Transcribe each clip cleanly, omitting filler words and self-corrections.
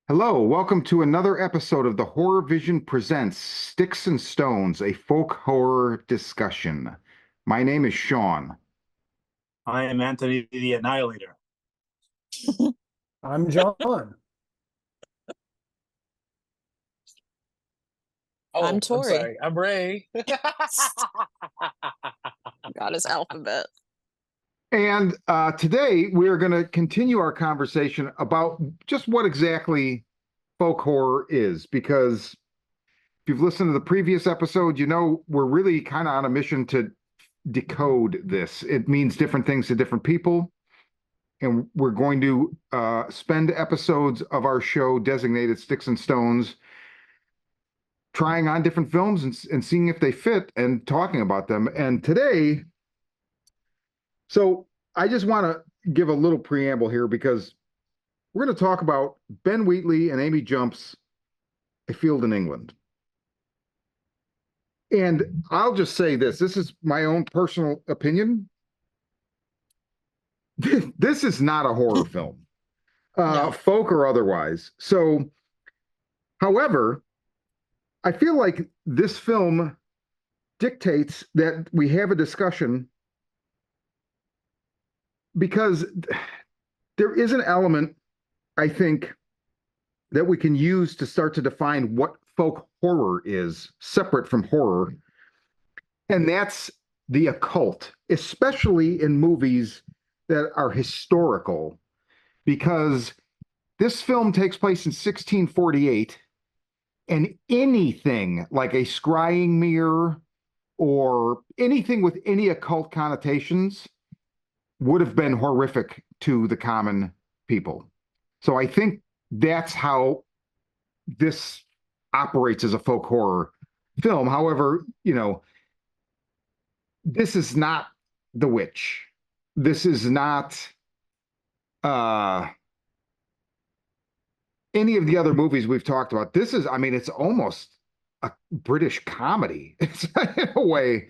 Hello, welcome to another episode of the Horror Vision Presents Sticks and Stones, a folk horror discussion. My name is Sean. I am Anthony the Annihilator. I'm John. I'm Tori. sorry. I'm Ray. Got his alphabet. And today we are going to continue our conversation about just what exactly folk horror is, because if you've listened to the previous episode, you know we're really kind of on a mission to decode this. It means different things to different people. And we're going to spend episodes of our show designated Sticks and Stones trying on different films and seeing if they fit and talking about them. And today, so I just want to give a little preamble here because we're going to talk about Ben Wheatley and Amy Jump's A Field in England. And I'll just say this is my own personal opinion. This is not a horror film, No. folk or otherwise. So, however, I feel like this film dictates that we have a discussion because there is an element, I think, that we can use to start to define what folk horror is, separate from horror. And that's the occult, especially in movies that are historical, because this film takes place in 1648, and anything like a scrying mirror or anything with any occult connotations would have been horrific to the common people. So I think that's how this operates as a folk horror film. However, this is not The Witch. This is not any of the other movies we've talked about. This is, I mean, it's almost a British comedy it's in a way.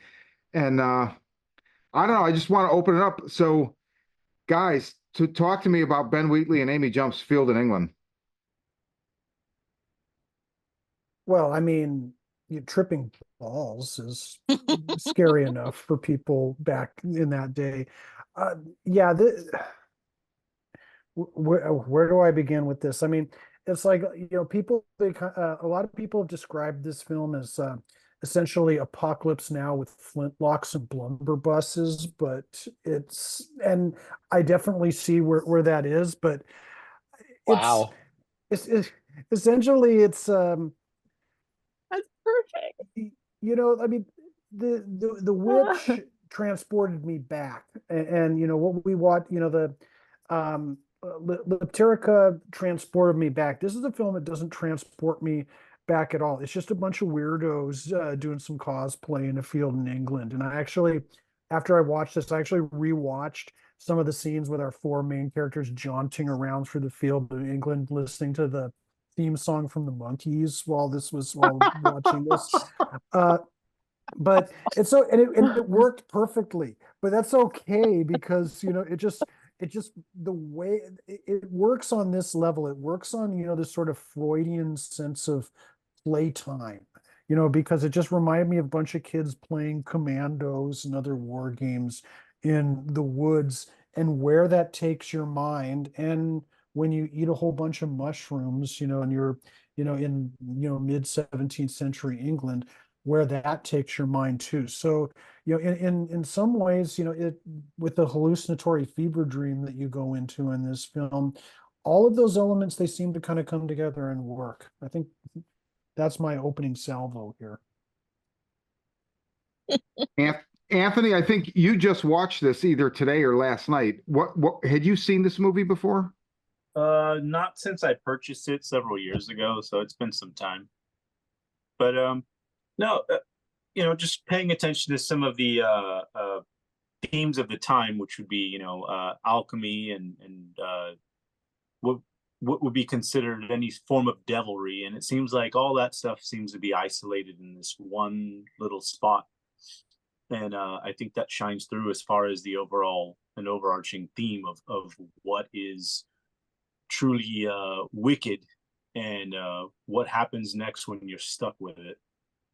And I don't know, I just want to open it up. So, guys, to talk to me about Ben Wheatley and Amy Jump's Field in England. Well, I mean, tripping balls is scary enough for people back in that day. Yeah, where do I begin with this? I mean, it's like, people, a lot of people have described this film as essentially Apocalypse Now with flintlocks and blunderbusses, but and I definitely see where that is, but Wow. it's essentially it's That's perfect. I mean, the witch transported me back, and what we watch, the Lypterica transported me back. This is a film that doesn't transport me back at all. It's just a bunch of weirdos doing some cosplay in a field in England. And I actually, after I watched this, I actually rewatched some of the scenes with our four main characters jaunting around through the field in England, listening to the theme song from the Monkees while watching this. But it's so, and it worked perfectly, but that's okay because, it just the way it works on this level, it works on, this sort of Freudian sense of playtime, because it just reminded me of a bunch of kids playing commandos and other war games in the woods, and where that takes your mind. And when you eat a whole bunch of mushrooms, and you're, in, mid 17th century England, where that takes your mind too. So, in some ways, it, with the hallucinatory fever dream that you go into in this film, all of those elements, they seem to kind of come together and work. I think that's my opening salvo here. Anthony, I think you just watched this either today or last night. What had you seen this movie before? Not since I purchased it several years ago, so it's been some time. But no, just paying attention to some of the themes of the time, which would be, alchemy and what would be considered any form of devilry, and it seems like all that stuff seems to be isolated in this one little spot, and I think that shines through as far as the overarching theme of what is truly wicked and what happens next when you're stuck with it.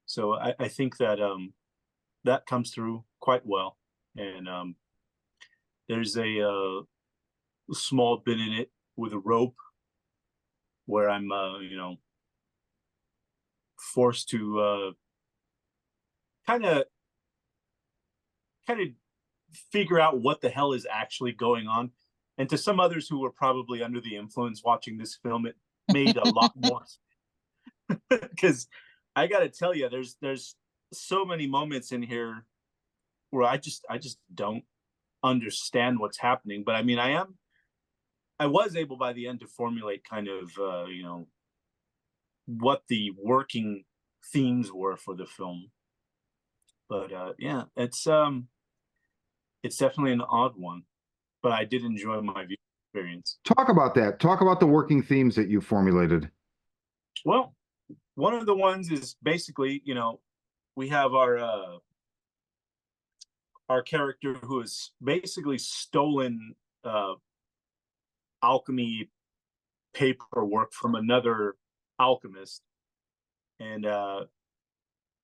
So I think that that comes through quite well. And there's a small bit in it with a rope where I'm forced to kind of figure out what the hell is actually going on. And to some others who were probably under the influence watching this film, it made a lot more, because I got to tell you, there's so many moments in here where I just don't understand what's happening. But I mean, I was able by the end to formulate kind of what the working themes were for the film. But yeah, it's definitely an odd one, but I did enjoy my view experience. Talk about that. Talk about the working themes that you formulated. Well, one of the ones is basically, we have our character who has basically stolen alchemy paperwork from another alchemist, and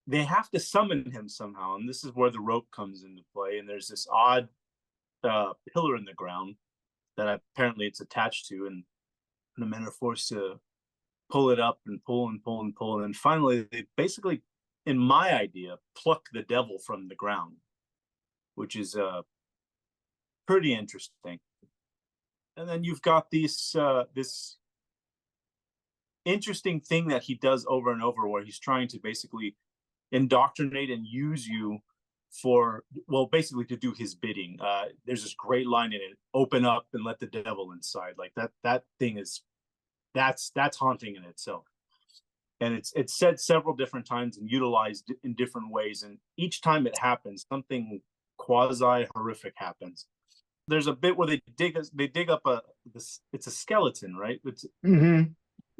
they have to summon him somehow, and this is where the rope comes into play. And there's this odd pillar in the ground that apparently it's attached to, and the men are forced to pull it up and pull and pull and pull, and then finally they basically, in my idea, pluck the devil from the ground, which is pretty interesting. And then you've got this interesting thing that he does over and over, where he's trying to basically indoctrinate and use you for, well, basically to do his bidding. There's this great line in it: "Open up and let the devil inside." Like that thing is, that's haunting in itself. And it's said several different times and utilized in different ways, and each time it happens, something quasi horrific happens. There's a bit where they dig up it's a skeleton, right? But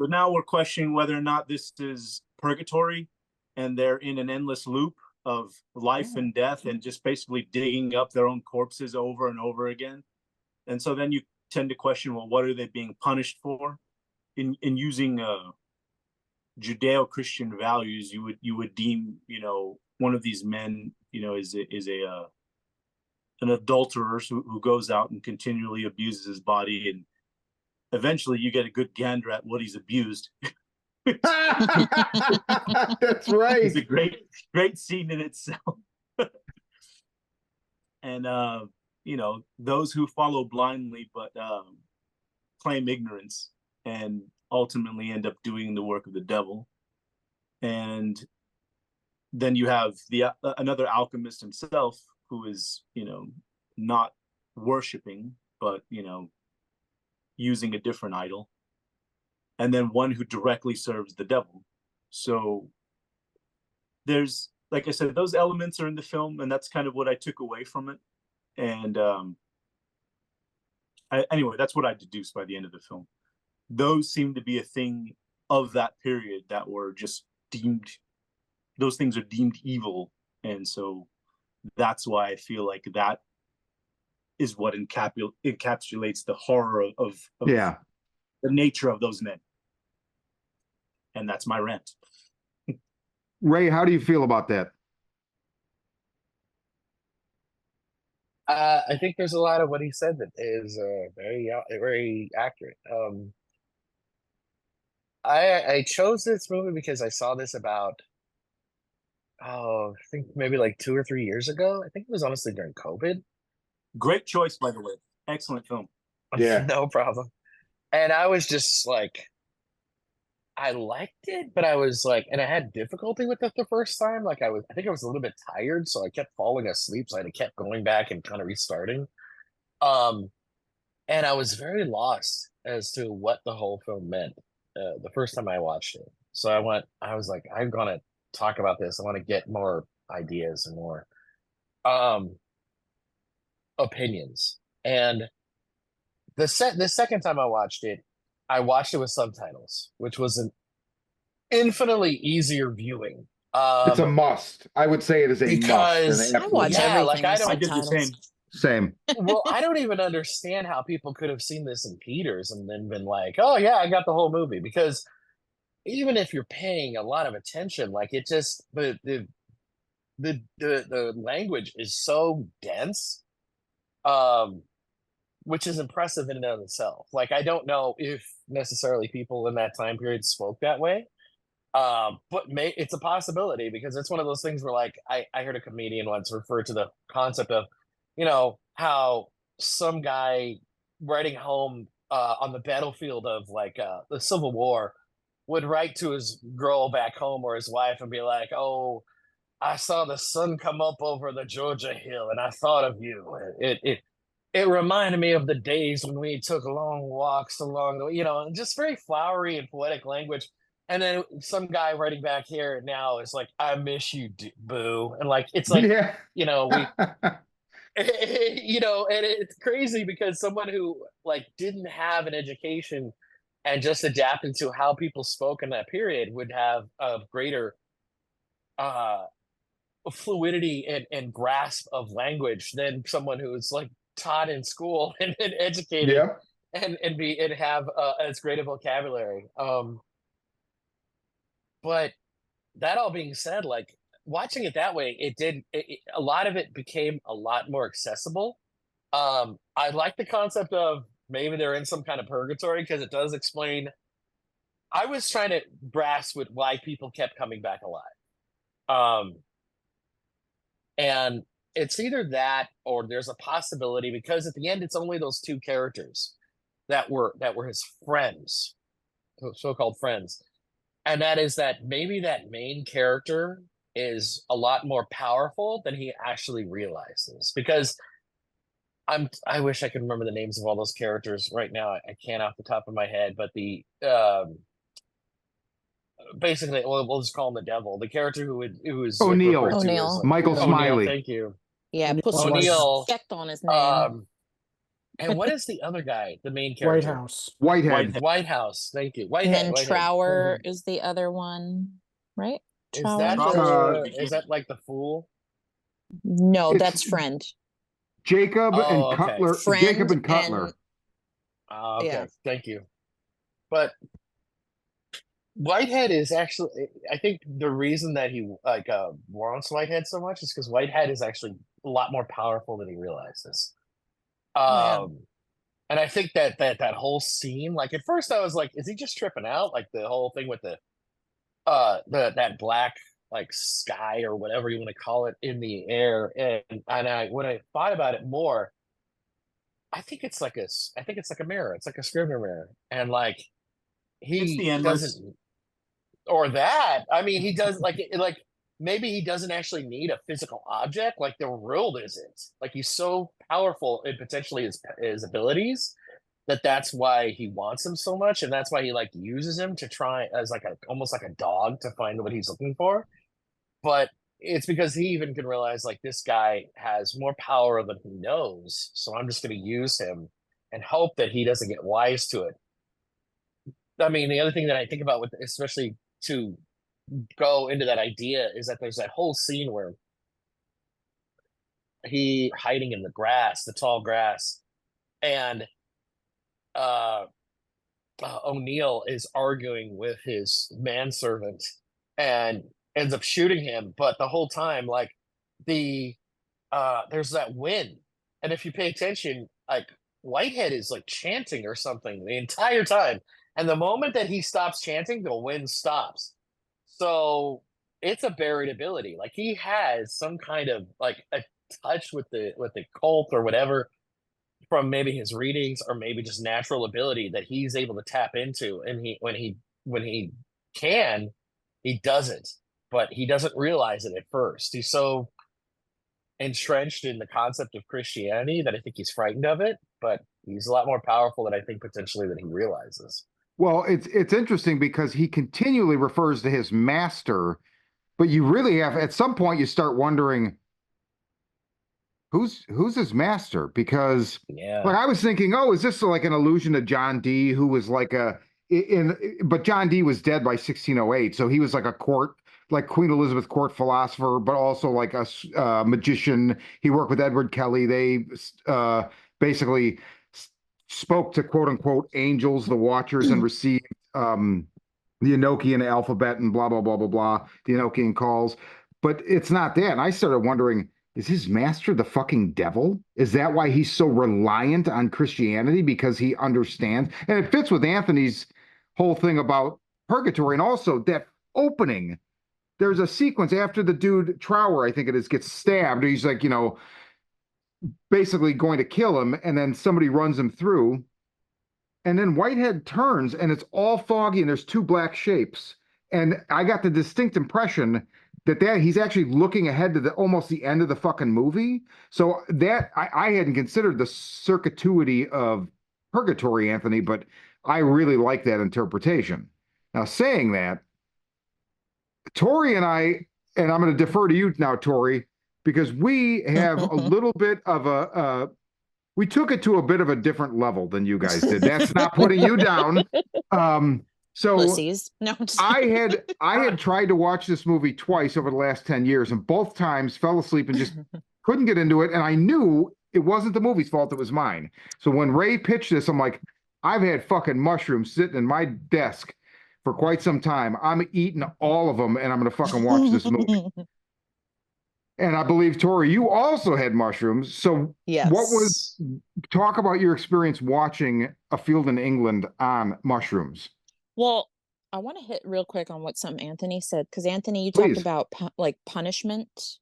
now we're questioning whether or not this is purgatory, and they're in an endless loop of life and death, and just basically digging up their own corpses over and over again. And so then you tend to question, well, what are they being punished for? In using Judeo-Christian values, you would deem one of these men is an adulterer who goes out and continually abuses his body, and eventually you get a good gander at what he's abused. That's right. It's a great scene in itself. And those who follow blindly but claim ignorance, and ultimately end up doing the work of the devil. And then you have another alchemist himself, who is not worshiping, but using a different idol, and then one who directly serves the devil. So there's, like I said, those elements are in the film, and that's kind of what I took away from it. And anyway, that's what I deduced by the end of the film. Those seem to be a thing of that period that were just deemed, those things are deemed evil. And so that's why I feel like that is what encapsulates the horror of Yeah, the nature of those men. And that's my rant. Ray, how do you feel about that? I think there's a lot of what he said that is very accurate. I chose this movie because I saw this about, I think maybe like 2 or 3 years ago. I think it was honestly during COVID. Great choice, by the way. Excellent film. Yeah. No problem. And I was just like, I liked it, but I was like, and I had difficulty with it the first time. Like I think I was a little bit tired, so I kept falling asleep. So I kept going back and kind of restarting. And I was very lost as to what the whole film meant the first time I watched it. So I was like, I'm gonna talk about this. I want to get more ideas and more opinions. And the second time I watched it with subtitles, which was an infinitely easier viewing. It's a must. I would say it is a because must. I watch everything like with I did the subtitles. same. Well, I don't even understand how people could have seen this in Peters and then been like, "Oh yeah, I got the whole movie," because even if you're paying a lot of attention, like it just the language is so dense, um, which is impressive in and of itself. Like I don't know if necessarily people in that time period spoke that way, but it's a possibility because it's one of those things where like I heard a comedian once refer to the concept of, how some guy writing home on the battlefield of like the Civil War would write to his girl back home or his wife and be like, "Oh, I saw the sun come up over the Georgia hill and I thought of you. It reminded me of the days when we took long walks along the, just very flowery and poetic language." And then some guy writing back here now is like, "I miss you, boo." And like, it's like, Yeah. we, and it's crazy because someone who like didn't have an education and just adapted to how people spoke in that period would have a greater uh fluidity and grasp of language than someone who's like taught in school and educated Yeah. and have as great a vocabulary. But that all being said, like watching it that way, a lot of it became a lot more accessible. I like the concept of maybe they're in some kind of purgatory because it does explain. I was trying to grasp with why people kept coming back alive. And it's either that or there's a possibility because at the end it's only those two characters that were his friends, so-called friends. And that is that maybe that main character is a lot more powerful than he actually realizes. Because I wish I could remember the names of all those characters right now. I can't off the top of my head, but the basically, we'll just call him the devil. The character who is O'Neill. referred to as O'Neill. Michael O'Neill. Smiley. Thank you. Yeah, And put some O'Neill. respect on his name. And what is the other guy? The main White character. House. Whitehead. White House. Thank you. And Whitehead. then Whitehead. Trower is the other one, right? Is Trower? that Trower. is that like the fool? No, It's- that's Friend. Jacob Oh, and okay. Cutler. Friend Jacob and Cutler. and- Okay, Yeah. thank you. But Whitehead is actually, I think the reason that he wants Whitehead so much is because Whitehead is actually a lot more powerful than he realizes. yeah. And I think that whole scene, like at first I was like, is he just tripping out? Like the whole thing with that black like sky or whatever you want to call it in the air. And when I thought about it more, I think it's like a mirror. It's like a Scrivener mirror. And like It's the he endless. doesn't, or that, I mean, he does like maybe he doesn't actually need a physical object. Like the world isn't. Like he's so powerful in potentially his abilities that's why he wants him so much, and that's why he like uses him to try as like almost like a dog to find what he's looking for. But it's because he even can realize like this guy has more power than he knows, so I'm just going to use him and hope that he doesn't get wise to it. I mean, the other thing that I think about with especially to go into that idea is that there's that whole scene where he hiding in the grass, the tall grass, and O'Neill is arguing with his manservant and ends up shooting him. But the whole time, like there's that wind, and if you pay attention, like Whitehead is like chanting or something the entire time, and the moment that he stops chanting, the wind stops. So it's a buried ability. Like he has some kind of like a touch with the cult or whatever from maybe his readings or maybe just natural ability that he's able to tap into. And when he can, he does it, but he doesn't realize it at first. He's so entrenched in the concept of Christianity that I think he's frightened of it, but he's a lot more powerful than I think potentially that he realizes. Well, it's interesting because he continually refers to his master, but you really have at some point you start wondering who's his master, because Yeah. like I was thinking, oh, is this like an allusion to John Dee, who was like but John Dee was dead by 1608, so he was like a court, like Queen Elizabeth court philosopher, but also like a magician. He worked with Edward Kelly. They basically spoke to quote unquote angels, the watchers, and received the Enochian alphabet and blah, blah, blah, blah, blah, the Enochian calls. But it's not that. And I started wondering, is his master the fucking devil? Is that why he's so reliant on Christianity? Because he understands. And it fits with Anthony's whole thing about purgatory. And also that opening, there's a sequence after the dude, Trower, I think it is, gets stabbed. He's like, basically going to kill him. And then somebody runs him through. And then Whitehead turns and it's all foggy and there's two black shapes. And I got the distinct impression that he's actually looking ahead to almost the end of the fucking movie. So that I hadn't considered the circuity of purgatory, Anthony, but I really like that interpretation. Now, saying that, Tori and I'm going to defer to you now, Tori, because we have a little bit of we took it to a bit of a different level than you guys did. That's not putting you down. So Pussies. No, I'm just I had tried to watch this movie twice over the last 10 years, and both times fell asleep and just couldn't get into it. And I knew it wasn't the movie's fault, it was mine. So when Ray pitched this, I'm like, I've had fucking mushrooms sitting in my desk for quite some time. I'm eating all of them, and I'm gonna fucking watch this movie. And I believe, Tori, you also had mushrooms. So Yes. talk about your experience watching A Field in England on mushrooms. Well, I want to hit real quick on what something Anthony said, because Anthony, you Please. talked about like punishment,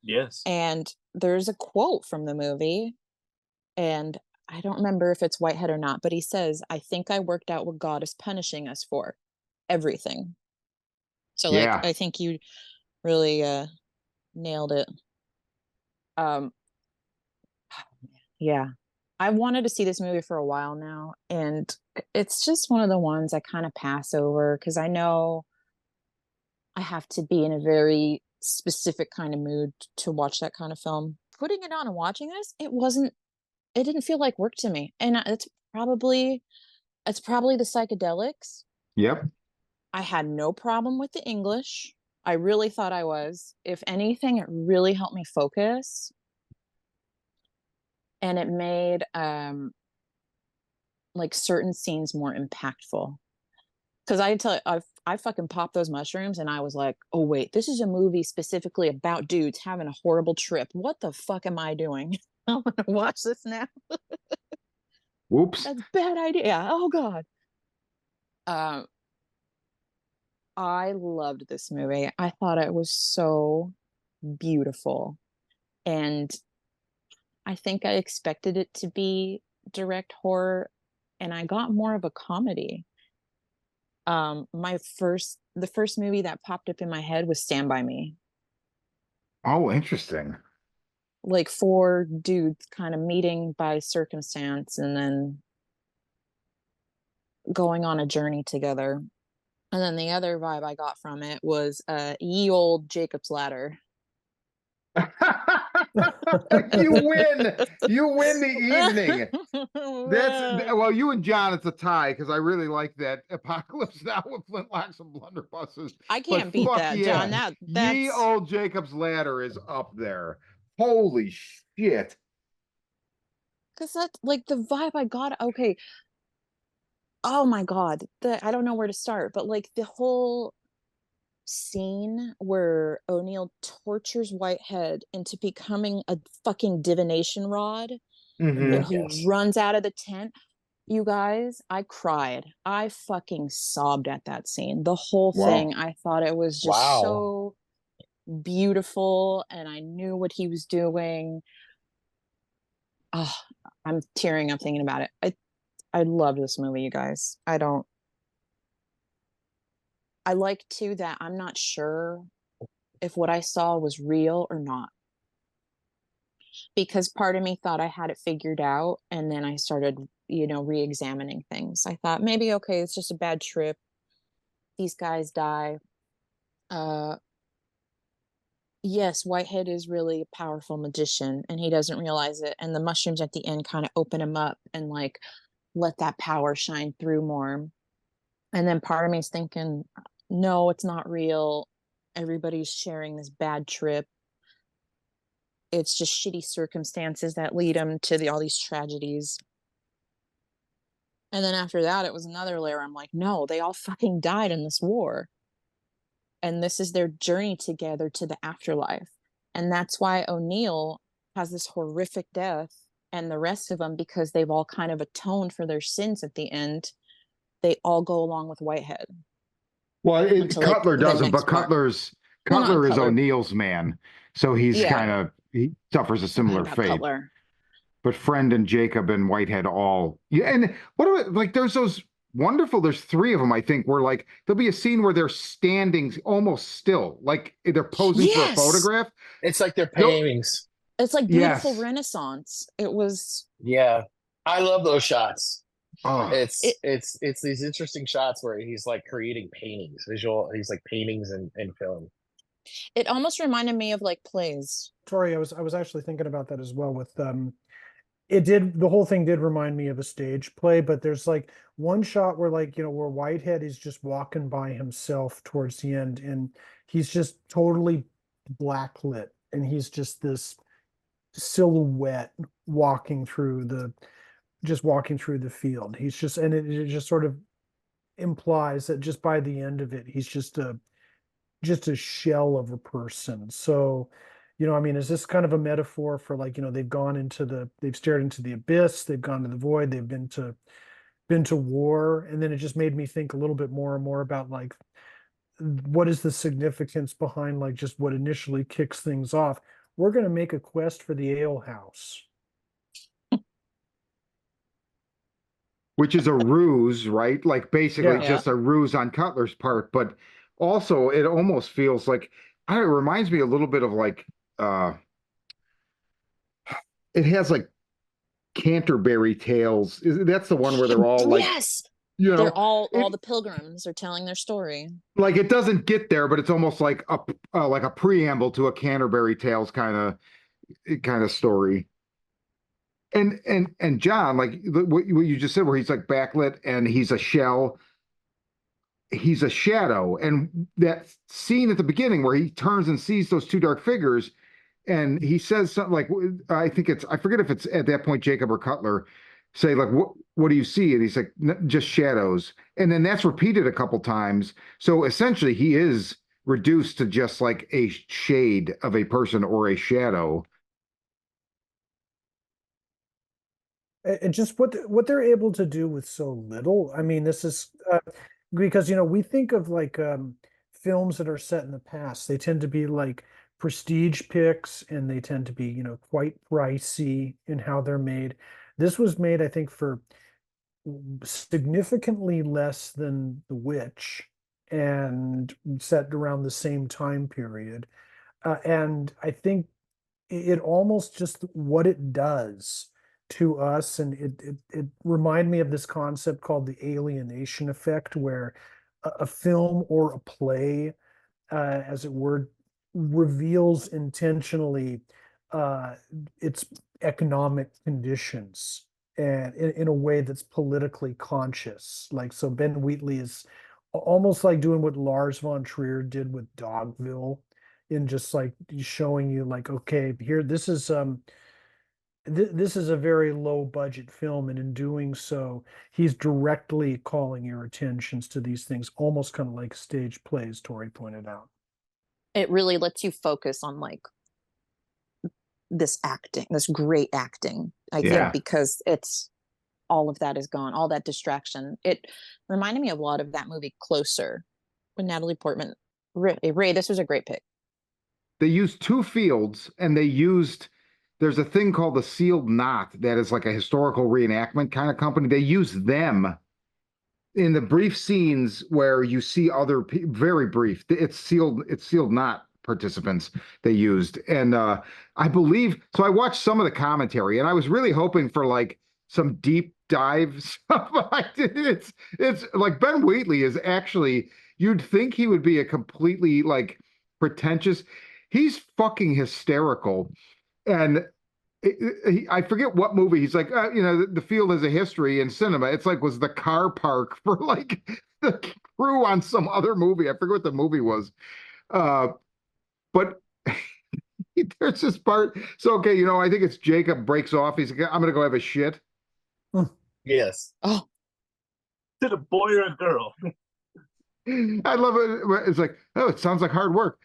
Yes. and there's a quote from the movie, and I don't remember if it's Whitehead or not, but he says, "I think I worked out what God is punishing us for, everything." So, like, Yeah. I think you really nailed it. Yeah. I wanted to see this movie for a while now, and it's just one of the ones I kind of pass over because I know I have to be in a very specific kind of mood to watch that kind of film. Putting it on and watching this, it didn't feel like work to me. And it's probably the psychedelics. Yep. I had no problem with the English. I really thought I was. If anything, it really helped me focus. And it made like certain scenes more impactful. Because I fucking popped those mushrooms and I was like, oh wait, this is a movie specifically about dudes having a horrible trip. What the fuck am I doing? I want to watch this now. Whoops. That's a bad idea. Oh god. I loved this movie. I thought it was so beautiful. And I think I expected it to be direct horror, and I got more of a comedy. The first movie that popped up in my head was Stand By Me. Oh, interesting. Like four dudes kind of meeting by circumstance and then going on a journey together. And then the other vibe I got from it was Ye Old Jacob's Ladder. You win. You win the evening. Well, you and John, it's a tie because I really like that Apocalypse Now with Flintlocks and Blunderbusses. I can't But beat fuck that, yeah. John. Ye That's Old Jacob's Ladder is up there. Holy shit. because that's like the vibe I got. Okay. Oh my God. I don't know where to start, but like the whole scene where O'Neill tortures Whitehead into becoming a fucking divination rod Mhm. and he runs out of the tent. You guys, I cried. I fucking sobbed at that scene. The whole Wow. thing, I thought it was just Wow. so beautiful, and I knew what he was doing. Oh, I'm tearing up thinking about it. I love this movie, you guys. I like too that I'm not sure if what I saw was real or not. Because part of me thought I had it figured out, and then I started, re-examining things. I thought maybe okay, it's just a bad trip. These guys die. Yes, Whitehead is really a powerful magician and he doesn't realize it. And the mushrooms at the end kind of open him up and like let that power shine through more. And then part of me is thinking, no, it's not real. Everybody's sharing this bad trip. It's just shitty circumstances that lead them to all these tragedies. And then after that, it was another layer. I'm like, no, they all fucking died in this war. And this is their journey together to the afterlife. And that's why O'Neill has this horrific death, and the rest of them, because they've all kind of atoned for their sins at the end, they all go along with Whitehead. Well, Until, like, Cutler the doesn't, next but part. Cutler Not is Cutler. O'Neill's man, so he's Yeah. he suffers a Forgot similar about fate. Cutler. But Friend and Jacob and Whitehead all, yeah. And what about, like, there's those wonderful, there's three of them, I think, where like there'll be a scene where they're standing almost still, like they're posing for a Yes. photograph. It's like their Nope. paintings. It's like beautiful Yes. Renaissance. It was. Yeah, I love those shots. Oh, It's these interesting shots where he's like creating paintings, he's like paintings in film. It almost reminded me of like plays. Tori, I was actually thinking about that as well with the whole thing did remind me of a stage play, but there's like one shot where, like, where Whitehead is just walking by himself towards the end, and he's just totally blacklit, and he's just this silhouette walking through the field. He's just, and it just sort of implies that just by the end of it, he's just a shell of a person. So, I mean, is this kind of a metaphor for, like, they've stared into the abyss, they've gone to the void, they've been to war, and then it just made me think a little bit more and more about, like, what is the significance behind, like, just what initially kicks things off. We're going to make a quest for the ale house. which is a ruse, right? Like basically Yeah. just a ruse on Cutler's part, but also it almost feels like, I don't know, it reminds me a little bit of like it has like Canterbury Tales. That's the one where they're all like, Yes. you They're know, all it, the pilgrims are telling their story. like it doesn't get there, but it's almost like a preamble to a Canterbury Tales kind of story. And John, like what you just said, where he's like backlit and he's a shell, he's a shadow, and that scene at the beginning where he turns and sees those two dark figures, and he says something like, I forget if it's at that point Jacob or Cutler say like, what do you see? And he's like, just shadows, and then that's repeated a couple times. So essentially, he is reduced to just like a shade of a person or a shadow. And just what they're able to do with so little. I mean, this is because we think of, like, films that are set in the past. They tend to be like prestige picks, and they tend to be quite pricey in how they're made. This was made, I think, for significantly less than The Witch, and set around the same time period. And I think it almost just what it does to us, and it reminded me of this concept called the alienation effect, where a film or a play, as it were, reveals intentionally its economic conditions, and in a way that's politically conscious. Like, so Ben Wheatley is almost like doing what Lars von Trier did with Dogville, in just like showing you, like, okay, here, this is a very low budget film, and in doing so, he's directly calling your attentions to these things, almost kind of like stage plays, Tori pointed out. It really lets you focus on like this acting, this great acting, I Yeah. think, because it's all of that is gone, all that distraction. It reminded me of a lot of that movie Closer with Natalie Portman. Ray, this was a great pick. They used two fields, and there's a thing called the Sealed Knot that is like a historical reenactment kind of company. They use them in the brief scenes where you see other very brief. It's Sealed Knot participants they used, and I believe so. I watched some of the commentary, and I was really hoping for like some deep dive stuff. It's like Ben Wheatley is actually, you'd think he would be a completely like pretentious. He's fucking hysterical. And I forget what movie he's like, the field has a history in cinema. It's like was the car park for like the crew on some other movie. I forget what the movie was. But there's this part. So, okay, I think it's Jacob breaks off. He's like, I'm going to go have a shit. Yes. Oh, it a boy or a girl? I love it. It's like, oh, it sounds like hard work.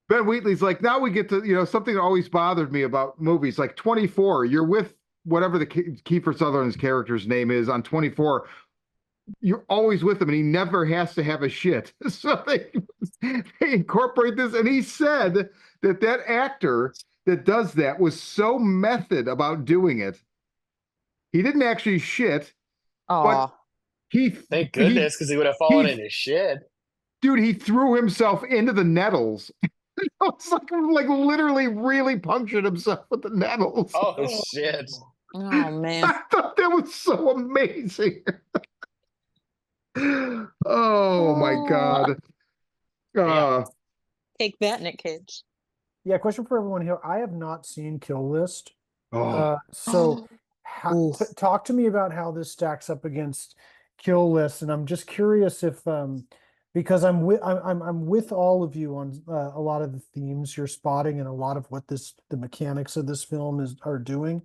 Ben Wheatley's like, now we get to, something that always bothered me about movies, like 24, you're with whatever the Kiefer Sutherland's character's name is on 24. You're always with him and he never has to have a shit. So they incorporate this. And he said that actor that does that was so method about doing it. He didn't actually shit, but thank goodness, because he would have fallen in his shit. Dude, he threw himself into the nettles. It's like literally really punctured himself with the nettles. Oh shit. Oh man. I thought that was so amazing. Oh my God. Take that, Nick Cage. Yeah, question for everyone here. I have not seen Kill List. Oh. So talk to me about how this stacks up against Kill List. And I'm just curious if because I'm with all of you on a lot of the themes you're spotting and a lot of what the mechanics of this film are doing.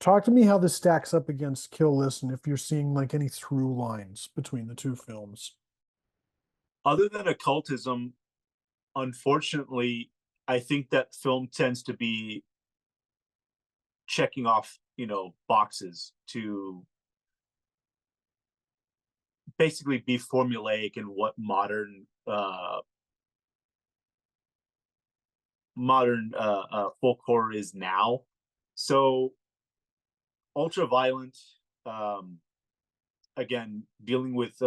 Talk to me how this stacks up against Kill List and if you're seeing like any through lines between the two films. Other than occultism, unfortunately, I think that film tends to be checking off, boxes to basically be formulaic in what modern folk horror is now. So ultra violent, again, dealing with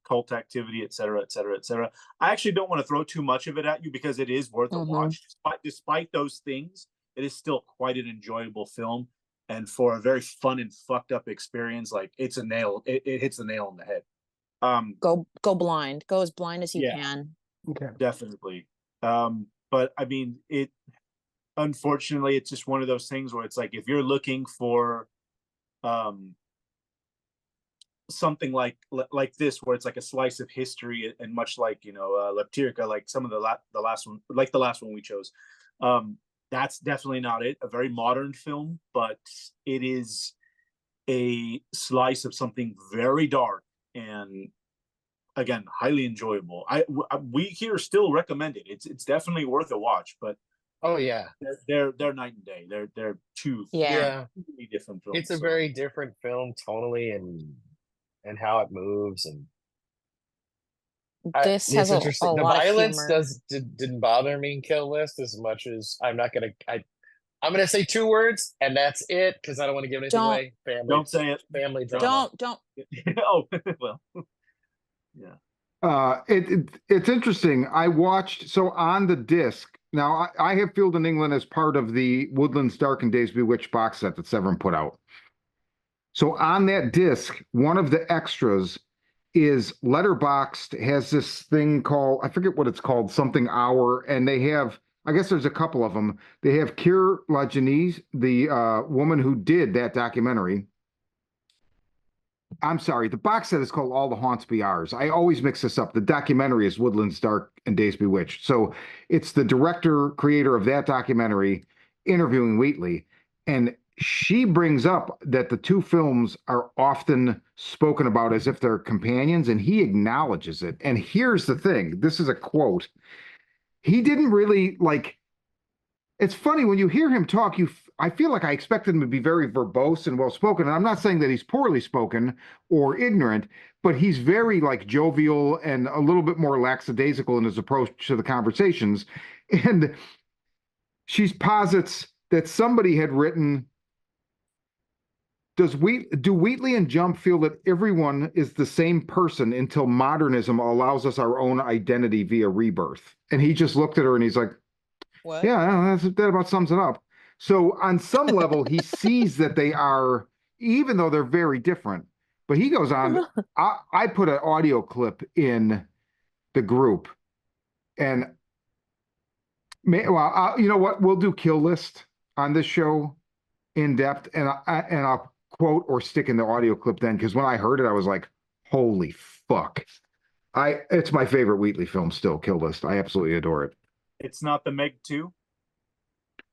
cult activity, et cetera, et cetera, et cetera. I actually don't want to throw too much of it at you because it is worth a watch. Despite those things, it is still quite an enjoyable film. And for a very fun and fucked up experience, like it hits the nail on the head. Go blind. Go as blind as you can. Okay. Definitely. But I mean, unfortunately, it's just one of those things where it's like, if you're looking for something like this, where it's like a slice of history, and much like Leptirica, like some of the last one, like the last one we chose, that's definitely not it. A very modern film, but it is a slice of something very dark and, again, highly enjoyable. We here still recommend it. It's definitely worth a watch, but oh yeah, they're night and day. They're two completely different films. It's a very different film tonally and how it moves, and this has a the lot violence of humor. didn't bother me in Kill List as much as I'm gonna say two words and that's it because I don't want to give anything away. Don't say it. Family drama. Don't. Oh well. Yeah. It's interesting. I watched, so on the disc, now I have Field in England as part of the Woodlands Dark and Days Bewitched box set that Severin put out. So on that disc, one of the extras is Letterboxd has this thing called, I forget what it's called, something hour, and they have, I guess there's a couple of them. They have Keir Lajeunesse, the woman who did that documentary. I'm sorry, the box set is called All the Haunts Be Ours. I always mix this up. The documentary is Woodlands Dark and Days Bewitched. So it's the director, creator of that documentary interviewing Wheatley. And she brings up that the two films are often spoken about as if they're companions, and he acknowledges it. And here's the thing. This is a quote. He didn't really like, it's funny when you hear him talk, I feel like I expected him to be very verbose and well-spoken. And I'm not saying that he's poorly spoken or ignorant, but he's very like jovial and a little bit more lackadaisical in his approach to the conversations. And she posits that somebody had written, do Wheatley and Jump feel that everyone is the same person until modernism allows us our own identity via rebirth? And he just looked at her and he's like, what? Yeah, that about sums it up. So on some level, he sees that they are, even though they're very different. But he goes on, I put an audio clip in the group. And, you know what? We'll do Kill List on this show in depth. And I'll quote or stick in the audio clip then, because when I heard it, I was like, holy fuck. It's my favorite Wheatley film still, Kill List. I absolutely adore it. It's not the Meg 2?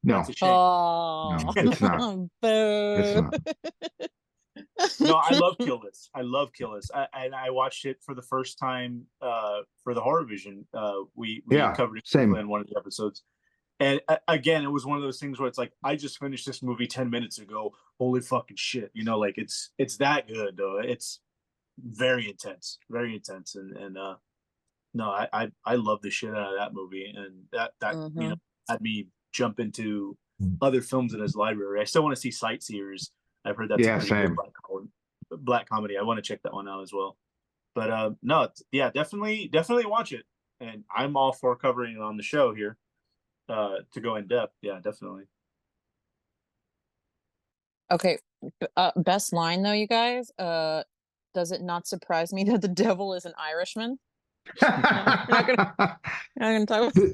No. That's a shame. Oh, No, it's not. It's not. No, I love Kill List. I love Kill List. I watched it for the first time for the Horror Vision. We Yeah, covered it briefly same. in one of the episodes. And again, it was one of those things where it's like, I just finished this movie 10 minutes ago. Holy fucking shit. You know, like it's that good though. It's very intense. Very intense. And no, I love the shit out of that movie. And that you know, had me jump into other films in his library. I still want to see Sightseers. I've heard that's a Yeah, pretty good same. black comedy. I want to check that one out as well. But no, yeah, definitely watch it. And I'm all for covering it on the show here to go in depth. Yeah, definitely. Okay, best line though, you guys. Does it not surprise me that the devil is an Irishman? You're not gonna talk about.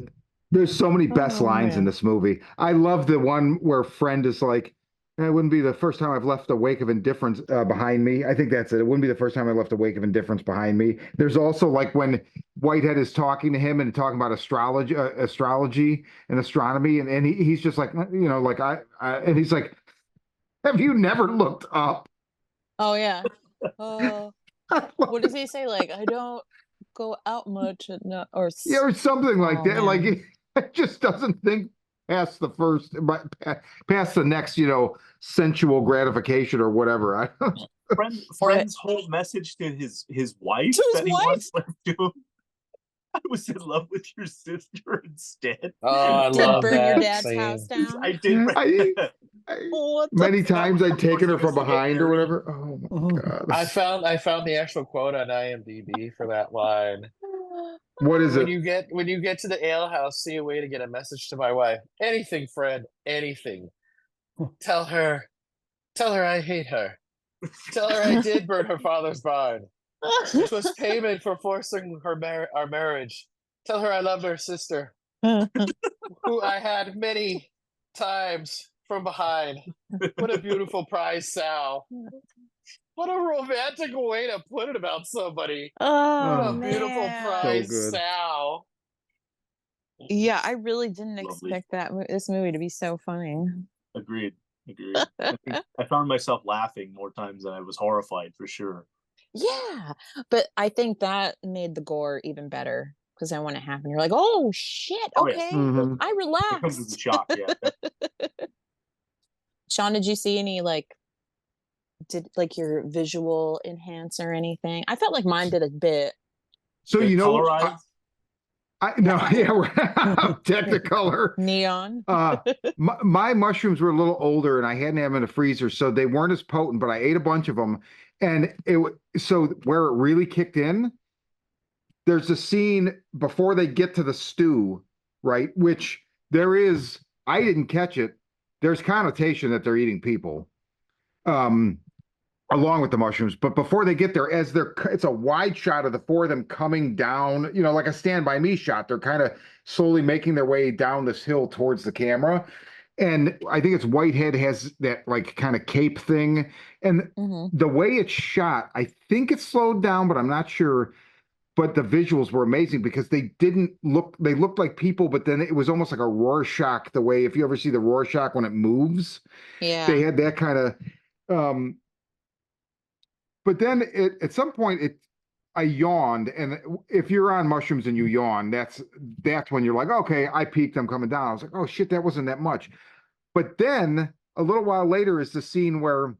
There's so many best Oh lines in man. this movie. I love the one where Friend is like, it wouldn't be the first time I've left a wake of indifference behind me. I think that's it. It wouldn't be the first time I left a wake of indifference behind me. There's also like when Whitehead is talking to him and talking about astrology and astronomy, and he's just like, you know, like and he's like, have you never looked up? Oh yeah. What does he say? Like, I don't go out much at no or Yeah, or something like oh that. Like man. it just doesn't think past the first, but past the next, you know, sensual gratification or whatever. Or Friend's whole message to his wife to his that he wife? wants left to him. I was in love with your sister instead. Oh, I To love burn your that dad's house scene. down. I did. What the Many fuck? times I'd taken her Forcing from us to get behind or married. whatever. Oh my God. I found the actual quote on IMDb for that line. What is When it? you get to the ale house, see a way to get a message to my wife. Anything, Fred, anything. Tell her I hate her. Tell her I did burn her father's barn. It was payment for forcing our marriage. Tell her I loved her sister, who I had many times from behind. What a beautiful prize, Sal. What a romantic way to put it about somebody. What Oh a Oh, beautiful man. so prize, good. Sal. Yeah, I really didn't Lovely. expect this movie to be so funny. Agreed. I think I found myself laughing more times than I was horrified, for sure. Yeah, but I think that made the gore even better because then when it happened, you're like, "Oh shit, Oh yeah, okay, Hmm. I it comes as a relaxed." shock. Yeah, Sean, did you see any did like your visual enhance or anything? I felt like mine did a bit. So the you know, colorized. no, No. yeah, we're Technicolor. Neon. My mushrooms were a little older and I hadn't had them in the freezer, so they weren't as potent, but I ate a bunch of them. And so where it really kicked in, there's a scene before they get to the stew, right? Which I didn't catch it. There's connotation that they're eating people. Um, along with the mushrooms. But before they get there, it's a wide shot of the four of them coming down, you know, like a Stand By Me shot. They're kind of slowly making their way down this hill towards the camera. And I think it's Whitehead has that like kind of cape thing. And Hmm. the way it's shot, I think it's slowed down, but I'm not sure. But the visuals were amazing because they looked like people, but then it was almost like a Rorschach, the way, if you ever see the Rorschach when it moves, they Yeah. had that kind of, um, but then at some point I yawned, and if you're on mushrooms and you yawn, that's when you're like, okay, I peaked, I'm coming down. I was like, oh shit, that wasn't that much. But then a little while later is the scene where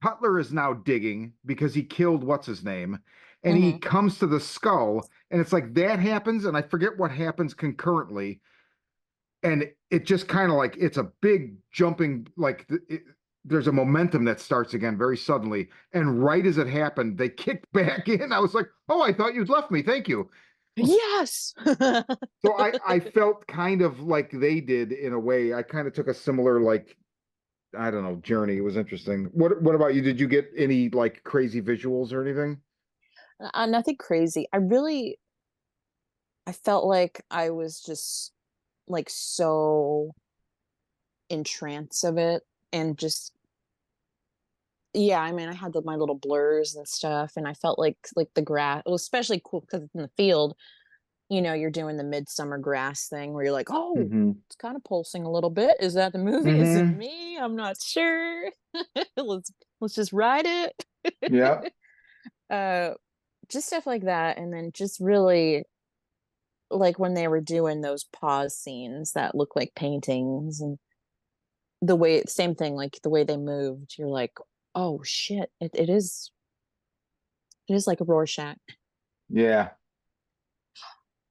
Cutler is now digging because he killed what's his name, and he Hmm. comes to the skull, and it's like that happens, and I forget what happens concurrently, and it just kind of like it's a big jumping there's a momentum that starts again very suddenly, and right as it happened they kicked back in. I was like, oh, I thought you'd left me, thank you. Yes. So I felt kind of like they did in a way. I kind of took a similar, like, I don't know, journey. It was interesting. What about you? Did you get any like crazy visuals or anything? Nothing crazy. I felt like I was just like so in trance of it and just yeah, I mean, I had my little blurs and stuff, and I felt like the grass. It was especially cool because it's in the field. you're doing the midsummer grass thing where you're like, oh, Mhm. it's kind of pulsing a little bit. Is that the movie? Is it Mhm. me? I'm not sure. let's just ride it. Yeah. uh just stuff like that. And then just really like when they were doing those pause scenes that look like paintings, and the way, same thing, like the way they moved, you're like, oh shit, it is like a Rorschach. Yeah.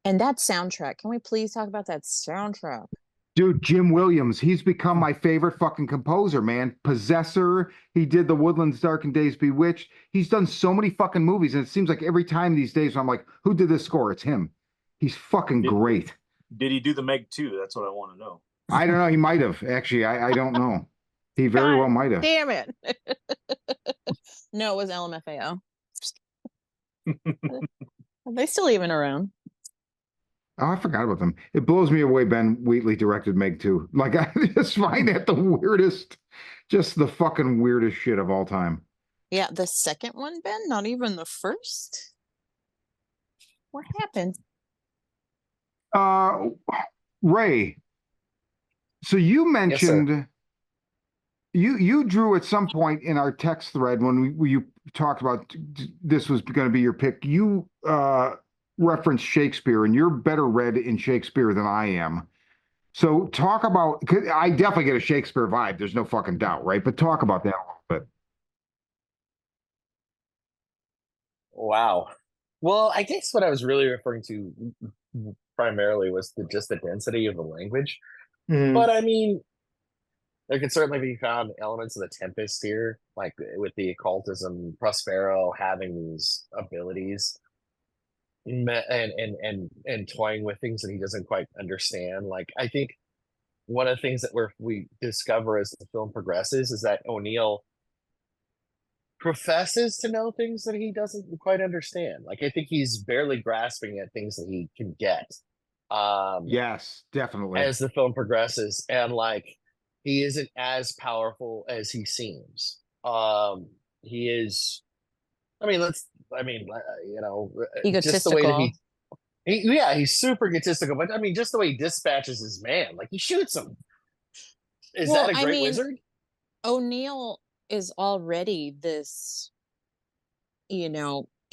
And that soundtrack, can we please talk about that soundtrack? Dude, Jim Williams, he's become my favorite fucking composer, man. Possessor, he did The Woodlands Dark and Days Bewitched. He's done so many fucking movies, and it seems like every time these days I'm like, who did this score? It's him. He's fucking Did, great. did he do the Meg 2? That's what I want to know. I don't know. He might have, actually. I don't know. He very God well might have. damn it. No, it was LMFAO. Are they still even around? Oh, I forgot about them. It blows me away Ben Wheatley directed Meg 2. Like, I just find that the weirdest, just the fucking weirdest shit of all time. Yeah, the second one, Ben, not even the first. What happened? Uh, Ray, so you Yes, sir. mentioned you drew at some point in our text thread when you talked about this was going to be your pick. You referenced Shakespeare, and you're better read in Shakespeare than I am. So talk about, 'cause I definitely get a Shakespeare vibe. There's no fucking doubt, right? But talk about that a little bit. Wow. Well, I guess what I was really referring to primarily was just the density of the language. But I mean, there could certainly be found elements of the Tempest here, like with the occultism, Prospero having these abilities and toying with things that he doesn't quite understand. Like I think one of the things that we discover as the film progresses is that O'Neill professes to know things that he doesn't quite understand. Like I think he's barely grasping at things that he can get. Yes, definitely. As the film progresses, and like he isn't as powerful as he seems. He is. I mean, just the way that Egotistical. yeah, he's super egotistical. But I mean, just the way he dispatches his man, like he shoots him. Is Well, that a I great mean, wizard? O'Neill is already this,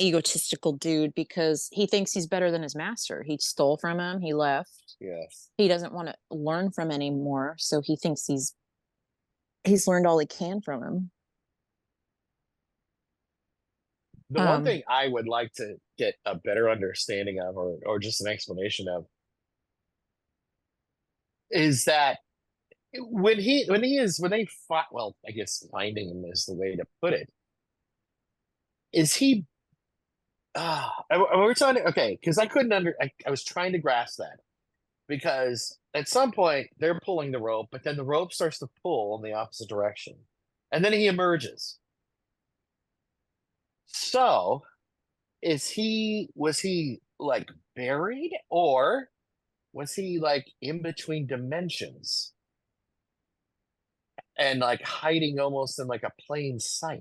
egotistical dude because he thinks he's better than his master. He stole from him, he left. Yes. He doesn't want to learn from anymore, so he thinks he's learned all he can from him. The one thing I would like to get a better understanding of, or just an explanation of, is that when they fight, well, I guess finding him is the way to put it. Is he? We're trying to, okay, because I was trying to grasp that because at some point they're pulling the rope, but then the rope starts to pull in the opposite direction, and then he emerges. So, was he like buried, or was he like in between dimensions and like hiding almost in like a plain sight,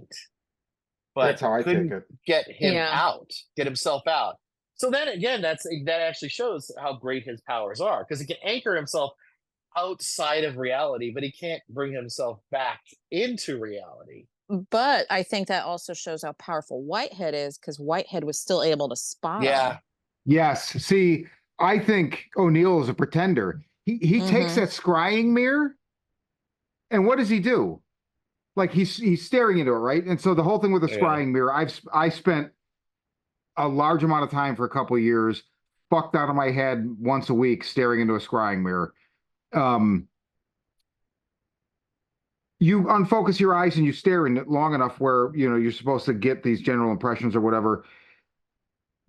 That's but how I take couldn't it. get Yeah. get himself out? So then again, that actually shows how great his powers are, because he can anchor himself outside of reality, but he can't bring himself back into reality. But I think that also shows how powerful Whitehead is, because Whitehead was still able to spot Yeah. him. Yes. See, I think O'Neill is a pretender. He takes that scrying mirror, and what does he do? Like he's staring into it, right? And so the whole thing with the Yeah. scrying mirror, I spent a large amount of time for a couple of years, fucked out of my head once a week, staring into a scrying mirror. You unfocus your eyes and you stare in it long enough where you're supposed to get these general impressions or whatever.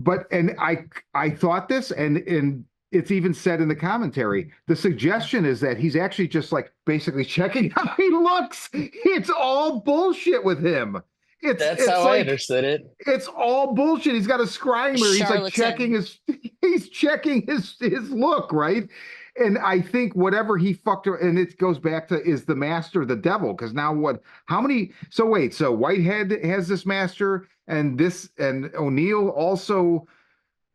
But and I thought this, and it's even said in the commentary. The suggestion is that he's actually just like basically checking how he looks. It's all bullshit with him. That's how I understood it. It's all bullshit. He's got a scrying mirror. He's like checking his look, right? And I think whatever he fucked, and it goes back to, is the master the devil? Because now so Whitehead has this master, and O'Neill also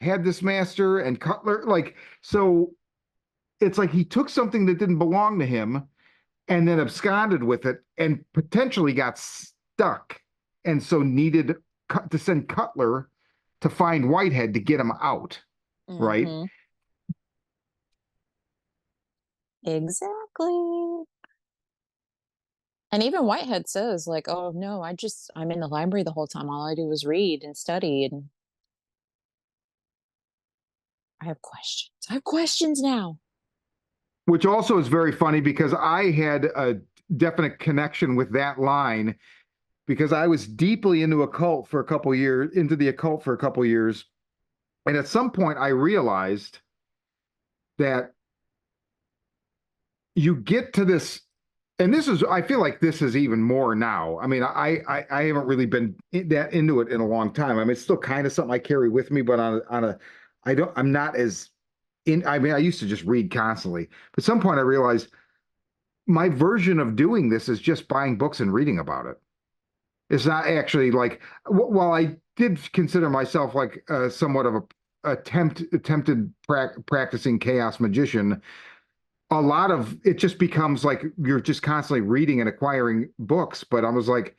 had this master and Cutler, like, so it's like he took something that didn't belong to him and then absconded with it and potentially got stuck. And so needed to send Cutler to find Whitehead to get him out, right? Mhm. Exactly. And even Whitehead says, like, oh no, I'm in the library the whole time. All I do is read and study, and I have questions. I have questions now. Which also is very funny because I had a definite connection with that line because I was deeply into occult for a couple years, into the occult for a couple years. And at some point I realized that you get to this, and this is, I feel like this is even more now. I mean, I haven't really been that into it in a long time. I mean, it's still kind of something I carry with me, but I'm not as in, I mean, I used to just read constantly. But at some point I realized my version of doing this is just buying books and reading about it. It's not actually like, while I did consider myself like somewhat of a attempted practicing chaos magician, a lot of it just becomes like you're just constantly reading and acquiring books. But I was like,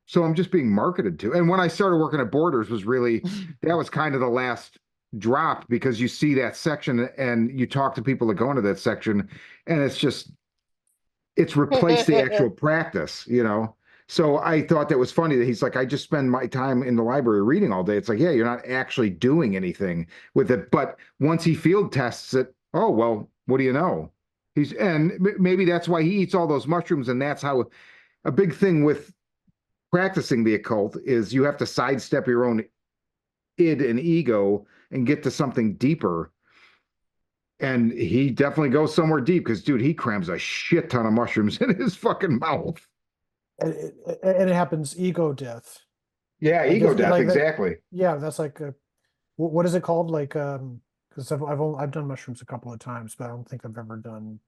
so I'm just being marketed to. And when I started working at Borders was really, that was kind of the last drop because you see that section and you talk to people that go into that section and it's replaced the actual practice, you know? So I thought that was funny that he's like, I just spend my time in the library reading all day. It's like, yeah, you're not actually doing anything with it. But once he field tests it, oh, well, what do you know? And maybe that's why he eats all those mushrooms. And that's how a big thing with practicing the occult is you have to sidestep your own id and ego and get to something deeper. And he definitely goes somewhere deep because, dude, he crams a shit ton of mushrooms in his fucking mouth. And it happens ego death. Yeah, Like ego if death, like that, exactly. yeah, that's like what is it called? Like because I've done mushrooms a couple of times, but I don't think I've ever done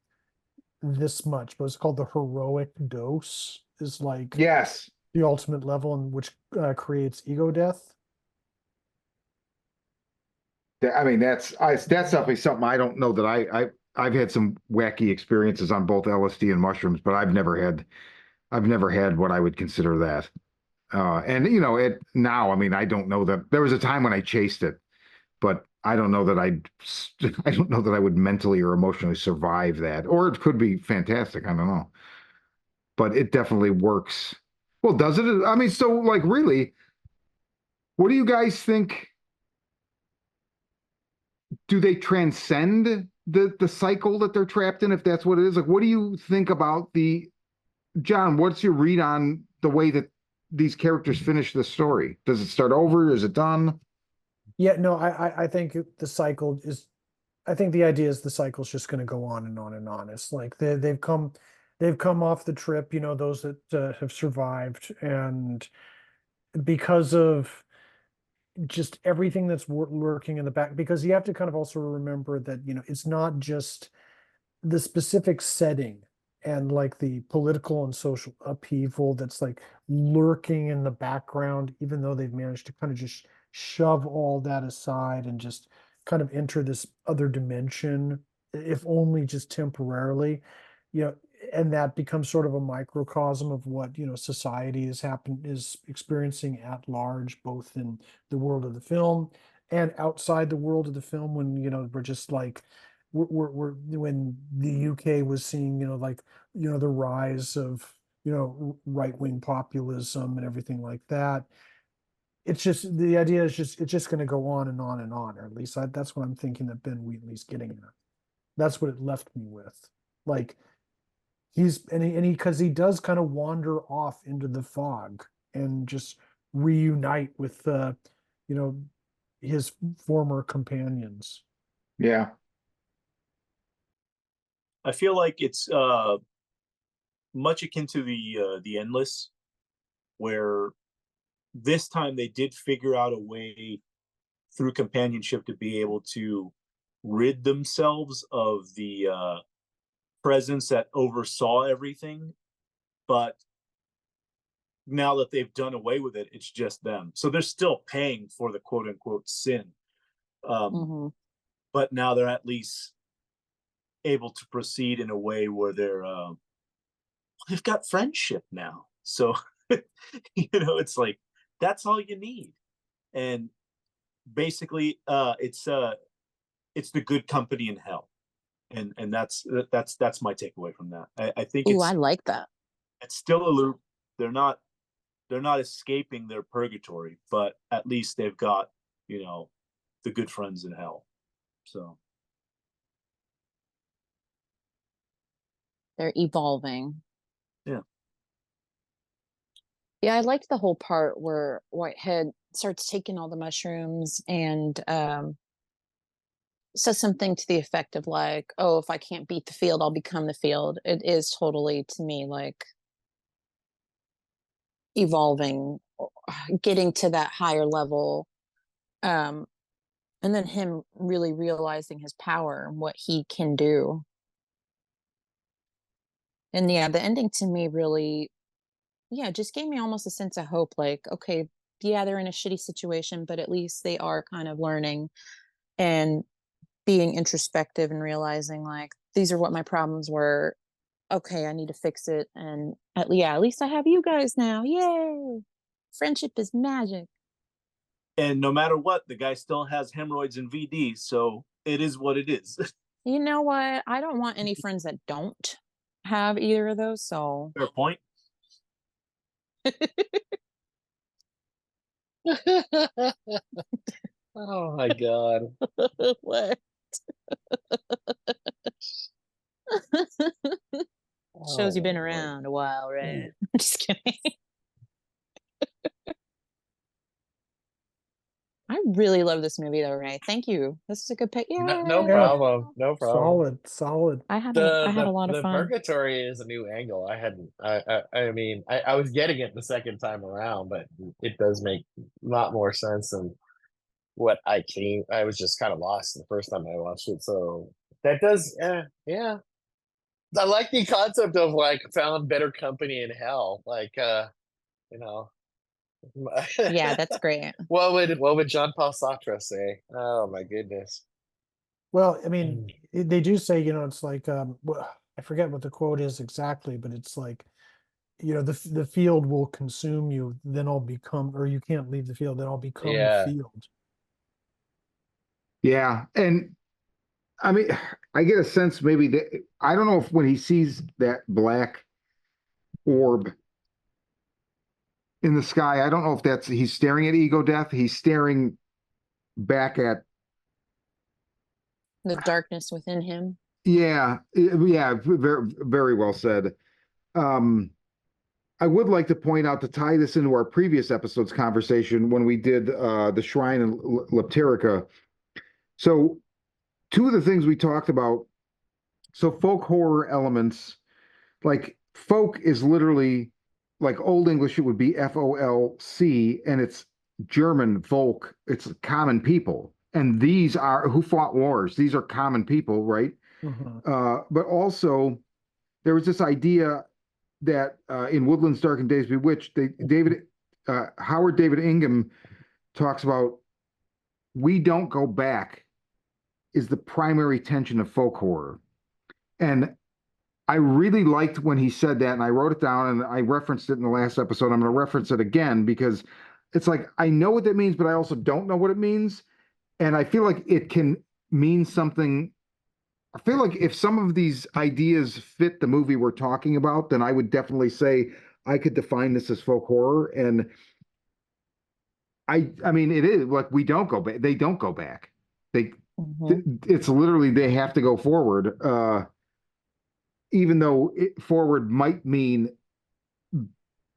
this much. But it's called the heroic dose. Is like Yes. the ultimate level in which creates ego death. I mean, that's definitely something I don't know that I've had some wacky experiences on both LSD and mushrooms, but I've never had what I would consider that. And you know, it now, I mean, I don't know that there was a time when I chased it, but I don't know that I don't know that I would mentally or emotionally survive that. Or it could be fantastic. I don't know. But it definitely works. Well, does it? I mean, so like really, what do you guys think? Do they transcend the cycle that they're trapped in, if that's what it is? Like, what do you think about the John? What's your read on the way that these characters finish the story? Does it start over? Is it done? Yeah, no, I think the cycle is. I think the idea is the cycle's just going to go on and on and on. It's like they've come off the trip. You know, those that have survived, and because of just everything that's lurking in the back. Because you have to kind of also remember that it's not just the specific setting and like the political and social upheaval that's like lurking in the background, even though they've managed to kind of just shove all that aside and just kind of enter this other dimension, if only just temporarily, you know, and that becomes sort of a microcosm of what, society is experiencing at large, both in the world of the film and outside the world of the film when, we're just like we're when the UK was seeing, like, the rise of, right-wing populism and everything like that. It's just the idea is just it's just going to go on and on and on, or at least that's what I'm thinking that Ben Wheatley's getting at. That's what it left me with. Like he because he does kind of wander off into the fog and just reunite with you know his former companions. Yeah. I feel like it's much akin to the Endless, where this time they did figure out a way through companionship to be able to rid themselves of the presence that oversaw everything. But now that they've done away with it, it's just them. So they're still paying for the quote unquote sin. Mhm. But now they're at least able to proceed in a way where they've got friendship now. So, it's like that's all you need. And basically, it's the good company in hell, and that's my takeaway from that. I think Ooh, I like that. it's still a loop. They're not escaping their purgatory, but at least they've got the good friends in hell. So They're evolving. yeah. Yeah, I liked the whole part where Whitehead starts taking all the mushrooms and says something to the effect of like, "Oh, if I can't beat the field, I'll become the field." It is totally to me like evolving, getting to that higher level, um, and then him really realizing his power and what he can do. And yeah, the ending to me really, yeah, just gave me almost a sense of hope. Like, okay, yeah, they're in a shitty situation, but at least they are kind of learning and being introspective and realizing like these are what my problems were. Okay, I need to fix it. And at least I have you guys now. Yay! Friendship is magic. And no matter what, the guy still has hemorrhoids and VD, so it is what it is. You know what? I don't want any friends that don't have either of those. So Fair point. Oh my god. what? Shows you've been Oh, Lord. around a while, right? Just kidding. I really love this movie though, Ray. Thank you. This is a good pick. No, no Yay! Yeah, problem. No problem. solid. I had The a lot of the fun. purgatory is a new angle. I mean, I was getting it the second time around, but it does make a lot more sense than what I was just kind of lost the first time I watched it. So that does, yeah. I like the concept of like found better company in hell. Like, you know, Yeah, that's great. what would John Paul Sartre say? Oh my goodness. Well, I mean, Mm. they do say, it's like, I forget what the quote is exactly, but it's like, the field will consume you, then I'll become, or you can't leave the field, then I'll become the Yeah. field. Yeah. And I mean, I get a sense maybe that I don't know if when he sees that black orb in the sky, I don't know if that's he's staring at ego death, he's staring back at The darkness within him. yeah, very very well said. Um I would like to point out to tie this into our previous episode's conversation when we did the Shrine and Lepterica. So two of the things we talked about, so folk horror elements, like folk is literally like Old English, it would be FOLC, and it's German Volk, it's common people. And these are who fought wars. These are common people, right? Mhm. But also, there was this idea that in Woodlands Dark and Days Bewitched, Howard David Ingham talks about we don't go back is the primary tension of folk horror. And I really liked when he said that, and I wrote it down and I referenced it in the last episode. I'm going to reference it again because it's like I know what that means, but I also don't know what it means. And I feel like it can mean something. I feel like if some of these ideas fit the movie we're talking about, then I would definitely say I could define this as folk horror. And I mean, it is like we don't go back. They don't go back. They, Mhm. it's literally they have to go forward. Even though forward might mean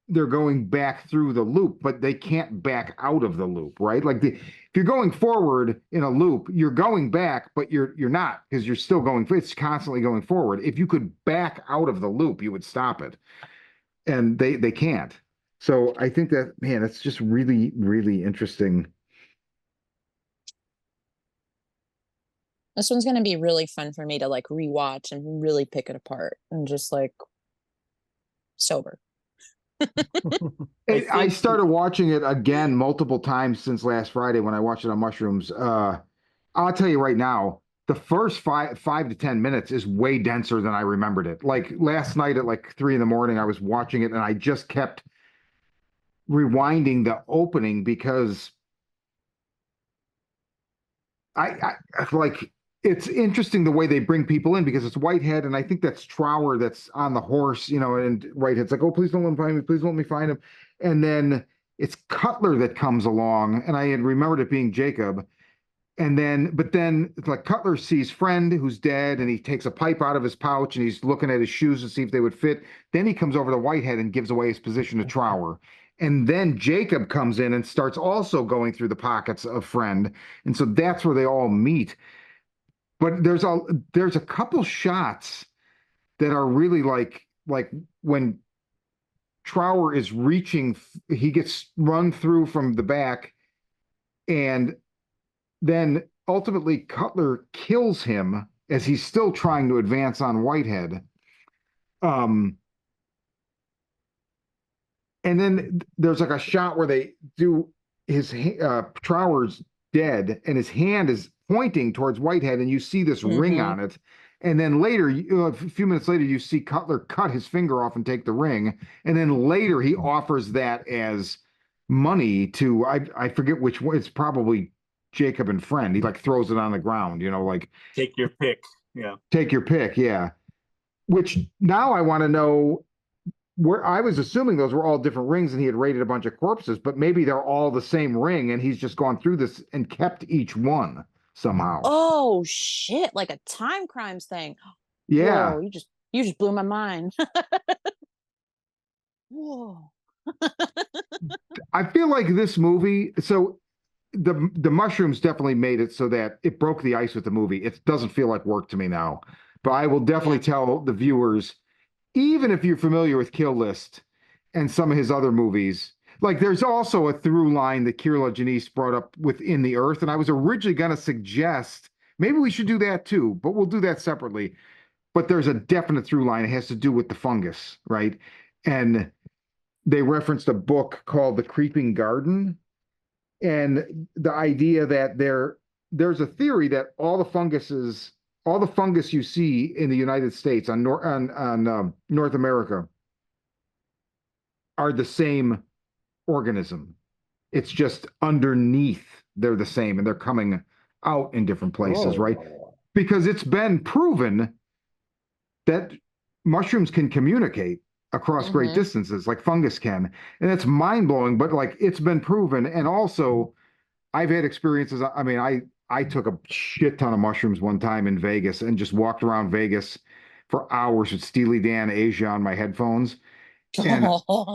they're going back through the loop, but they can't back out of the loop, right? Like if you're going forward in a loop, you're going back, but you're not because you're still going. It's constantly going forward. If you could back out of the loop, you would stop it, and they can't. So I think that man, it's just really really interesting. This one's gonna be really fun for me to like rewatch and really pick it apart and just like sober. I think started watching it again multiple times since last Friday when I watched it on mushrooms. I'll tell you right now, the first 5 to 10 minutes is way denser than I remembered it. Like last night at like 3 in the morning, I was watching it and I just kept rewinding the opening because I like it's interesting the way they bring people in because it's Whitehead and I think that's Trower that's on the horse, and Whitehead's like, oh, please don't let him find me, please don't let me find him. And then it's Cutler that comes along, and I had remembered it being Jacob. But then it's like Cutler sees Friend who's dead, and he takes a pipe out of his pouch and he's looking at his shoes to see if they would fit. Then he comes over to Whitehead and gives away his position to Trower. And then Jacob comes in and starts also going through the pockets of Friend. And so that's where they all meet. But there's a couple shots that are really like when Trower is reaching, he gets run through from the back, and then ultimately Cutler kills him as he's still trying to advance on Whitehead. And then there's like a shot where they do his Trower's dead and his hand is pointing towards Whitehead, and you see this ring on it. And then later, a few minutes later, you see Cutler cut his finger off and take the ring. And then later, he offers that as money to I forget which one. It's probably Jacob and Friend. He like throws it on the ground, like Take your pick. Yeah. take your pick. Yeah. Which now I want to know where I was assuming those were all different rings and he had raided a bunch of corpses, but maybe they're all the same ring and he's just gone through this and kept each one somehow. Oh shit, like a time crimes thing. Yeah. Whoa, you just blew my mind. Whoa. I feel like this movie, so the mushrooms definitely made it so that it broke the ice with the movie. It doesn't feel like work to me now. But I will definitely tell the viewers, even if you're familiar with Kill List and some of his other movies, like there's also a through line that Kiera Janice brought up within the Earth. And I was originally going to suggest maybe we should do that too, but we'll do that separately. But there's a definite through line. It has to do with the fungus, right? And they referenced a book called The Creeping Garden. And the idea that there's a theory that all the fungus you see in the United States on North America are the same organism. It's just underneath they're the same and they're coming out in different places, right? Because it's been proven that mushrooms can communicate across great distances like fungus can. And that's mind-blowing, but like it's been proven. And also I've had experiences. I mean, I took a shit ton of mushrooms one time in Vegas and just walked around Vegas for hours with Steely Dan Asia on my headphones. And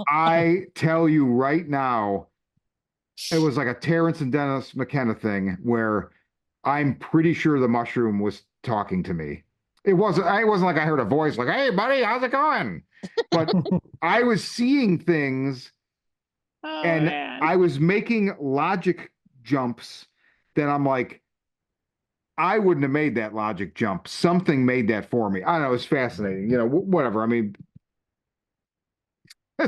I tell you right now, it was like a Terrence and Dennis McKenna thing where I'm pretty sure the mushroom was talking to me. It wasn't like I heard a voice like, "Hey, buddy, how's it going?" But I was seeing things and I was making logic jumps that I'm like, I wouldn't have made that logic jump. Something made that for me. I don't know. It was fascinating. Whatever. I mean,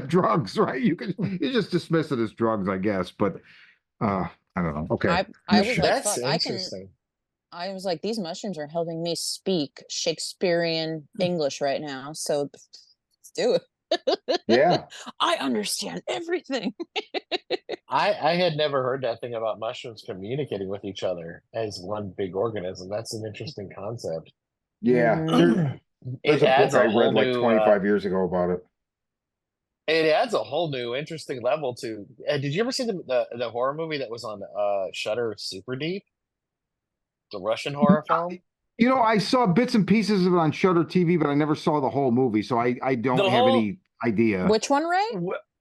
drugs, right? You just dismiss it as drugs, I guess. But I don't know. Okay. I was like, That's fuck, interesting. I was like, these mushrooms are helping me speak Shakespearean English right now. So let's do it. Yeah. I understand everything. I had never heard that thing about mushrooms communicating with each other as one big organism. That's an interesting concept. Yeah. There's It a adds book I a whole read like new 25 years ago about it. it adds a whole new interesting level to. Did you ever see the horror movie that was on Shudder, Super Deep, the Russian horror film? I saw bits and pieces of it on Shutter TV, but I never saw the whole movie, so I don't The have whole- any idea. Which one, Ray?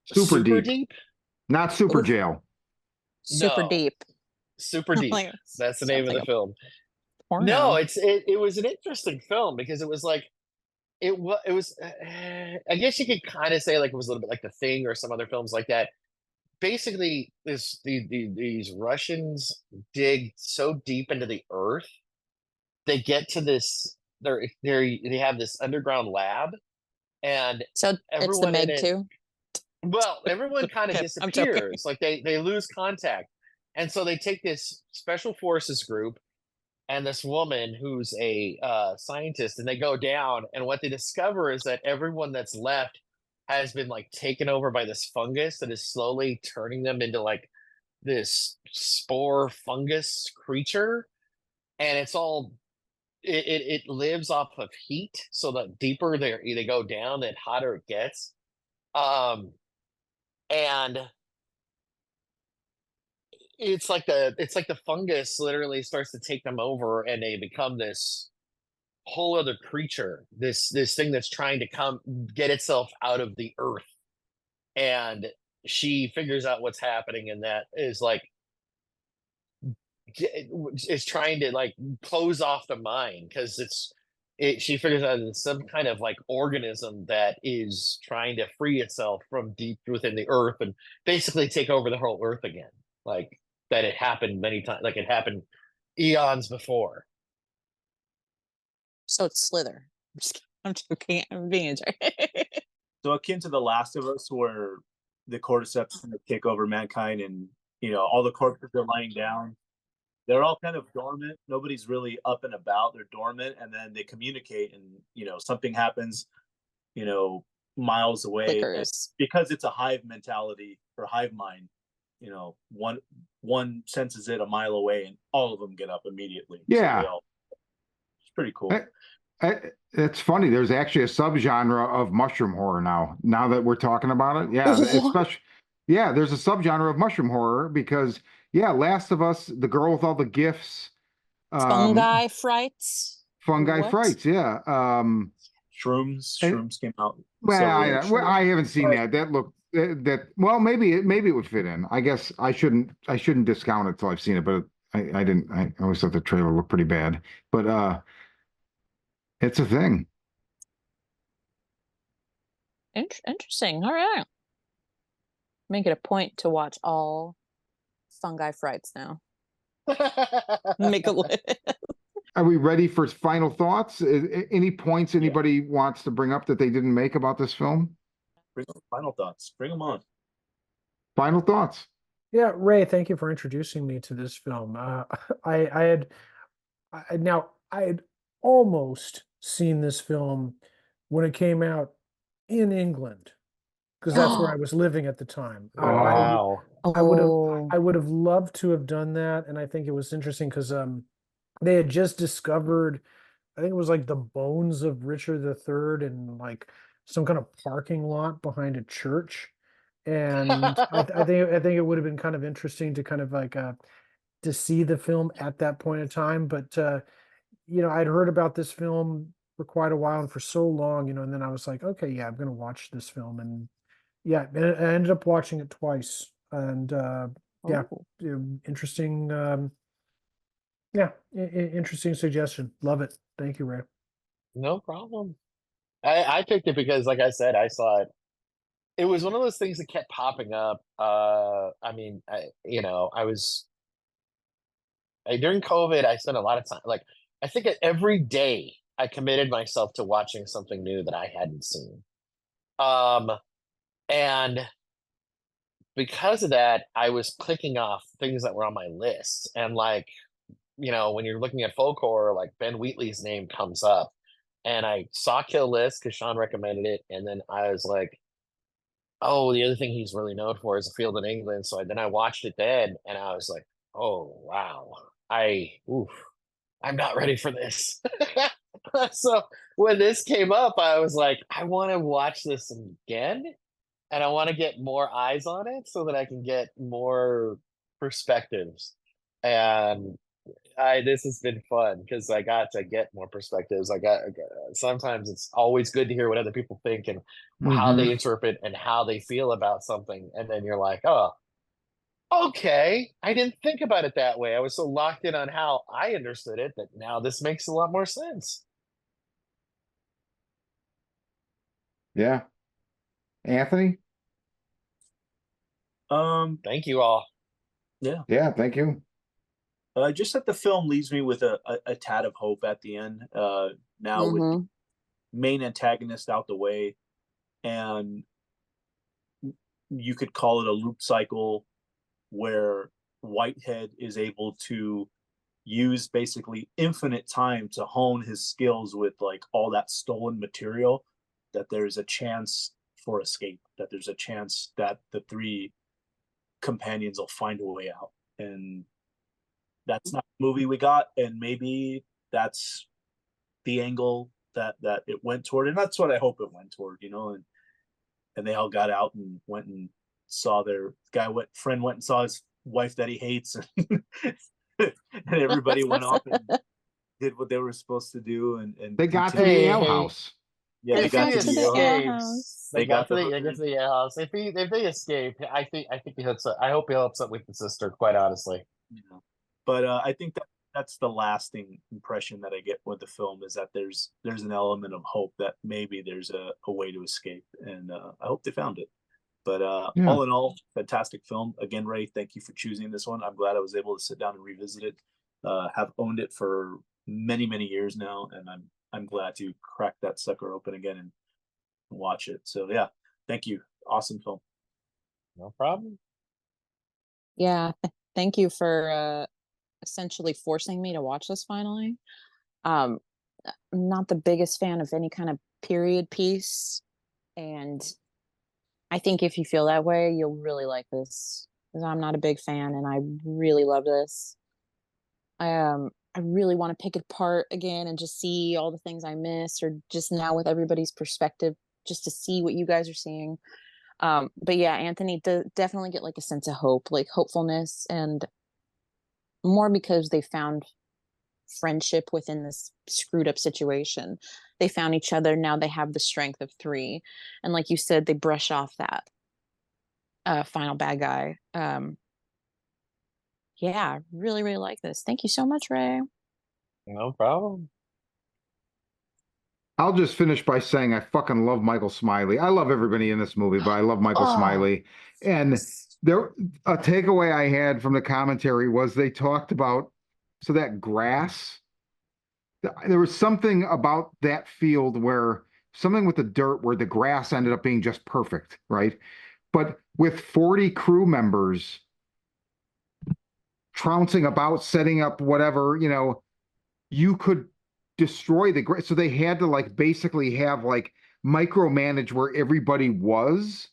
Super Deep. Not Super Oof. Jail. Super No. deep. Super Deep. Like, That's the name of sounds the like film. porno. No, it was an interesting film because it was like it was I guess you could kind of say like it was a little bit like The Thing or some other films like that. Basically, these Russians dig so deep into the earth, they get to this. They have this underground lab, and So it's the everyone in Meg it. too. Well, everyone kind of Okay, I'm joking. disappears. Like they lose contact, and so they take this special forces group, and this woman who's a scientist, and they go down, and what they discover is that everyone that's left has been like taken over by this fungus that is slowly turning them into like this spore fungus creature, and it's all it lives off of heat, so the deeper they go down, the hotter it gets. um and it's like the fungus literally starts to take them over, and they become this whole other creature, this thing that's trying to come get itself out of the earth. And she figures out what's happening, and that is like is trying to like close off the mind, because she figures out it's some kind of like organism that is trying to free itself from deep within the earth and basically take over the whole earth again, like that it happened many times, like it happened eons before. So it's Slither. I'm joking. I'm being a jerk. So akin to The Last of Us, where the cordyceps take over mankind, and all the corpses are lying down. They're all kind of dormant. Nobody's really up and about. They're dormant, and then they communicate, and something happens, miles away. Flickers. Because it's a hive mentality or hive mind, one senses it a mile away, and all of them get up immediately. Yeah. So it's pretty cool. It's funny. There's actually a subgenre of mushroom horror now. Now that we're talking about it, yeah, especially, yeah, there's a subgenre of mushroom horror because, yeah, Last of Us, the girl with all the gifts, Fungi frights. fungi What? frights, yeah. Shrooms came out. Well, I haven't seen that. That looked well, maybe it would fit in. I guess I shouldn't discount it till I've seen it, but I didn't. I always thought the trailer looked pretty bad, but it's a thing. Interesting. All right. Make it a point to watch all fungi frights now. Make a list. Are we ready for final thoughts? Any points anybody wants to bring up that they didn't make about this film? Bring on final thoughts. Bring them on. Final thoughts. Yeah, Ray, thank you for introducing me to this film. I had almost seen this film when it came out in England, because that's where I was living at the time. Wow. I would have loved to have done that, and I think it was interesting because they had just discovered, I think it was like the bones of Richard III in like some kind of parking lot behind a church. And I think it would have been kind of interesting to kind of like to see the film at that point in time. But I'd heard about this film for quite a while and for so long, and then I was like, okay, yeah, I'm gonna watch this film. And yeah, I ended up watching it twice. And yeah, interesting. Interesting suggestion. Love it. Thank you, Ray. No problem. I picked it because, like I said, I saw it. It was one of those things that kept popping up. I mean, during COVID, I spent a lot of time. Like, I think every day I committed myself to watching something new that I hadn't seen. And because of that, I was clicking off things that were on my list. And like, when you're looking at folk horror, like Ben Wheatley's name comes up. And I saw Kill List because Sean recommended it. And then I was like, oh, the other thing he's really known for is A Field in England. So then I watched it then, and I was like, oh, wow. I'm not ready for this. So when this came up, I was like, I want to watch this again. And I want to get more eyes on it so that I can get more perspectives. And this has been fun because I got to get more perspectives. Sometimes it's always good to hear what other people think and how they interpret and how they feel about something. And then you're like, oh, okay, I didn't think about it that way. I was so locked in on how I understood it that now this makes a lot more sense. Yeah. Anthony? Thank you all. Yeah, thank you. Just that the film leaves me with a tad of hope at the end. Now with the main antagonist out the way, and you could call it a loop cycle where Whitehead is able to used basically infinite time to hone his skills with like all that stolen material, that there's a chance for escape, that there's a chance that the three companions will find a way out. And that's not the movie we got, and maybe that's the angle that it went toward, and that's what I hope it went toward, you know. And they all got out and went and saw their friend went and saw his wife that he hates, and, and everybody went off and did what they were supposed to do, and They got to continued. the Hey, ale hey. house. Yeah, If they got he to the ale escapes, house. they got to the hooker. ale house. If they escape, I think he hooks up. I hope he hooks up with the sister. Quite honestly. You know. But I think that's the lasting impression that I get with the film, is that there's an element of hope that maybe there's a way to escape, and I hope they found it. But Yeah. all in all, fantastic film. Again, Ray, thank you for choosing this one. I'm glad I was able to sit down and revisit it. Have owned it for many, many years now, and I'm glad to crack that sucker open again and watch it. So yeah, thank you. Awesome film. No problem. Yeah, thank you for essentially forcing me to watch this finally. I'm not the biggest fan of any kind of period piece, and I think if you feel that way, you'll really like this. Because I'm not a big fan, and I really love this. I really want to pick it apart again and just see all the things I missed, or just now with everybody's perspective, just to see what you guys are seeing. But yeah, Anthony definitely get like a sense of hope, like hopefulness, and more because they found friendship within this screwed up situation. They found each other. Now they have the strength of three. And like you said, they brush off that final bad guy. Yeah, really, really like this. Thank you so much, Ray. No problem. I'll just finish by saying I fucking love Michael Smiley. I love everybody in this movie, but I love Michael Oh. Smiley. And a takeaway I had from the commentary was they talked about, so that grass, there was something about that field where something with the dirt where the grass ended up being just perfect, right? But with 40 crew members trouncing about, setting up whatever, you know, you could destroy the grass. So they had to like basically have like micromanage where everybody was,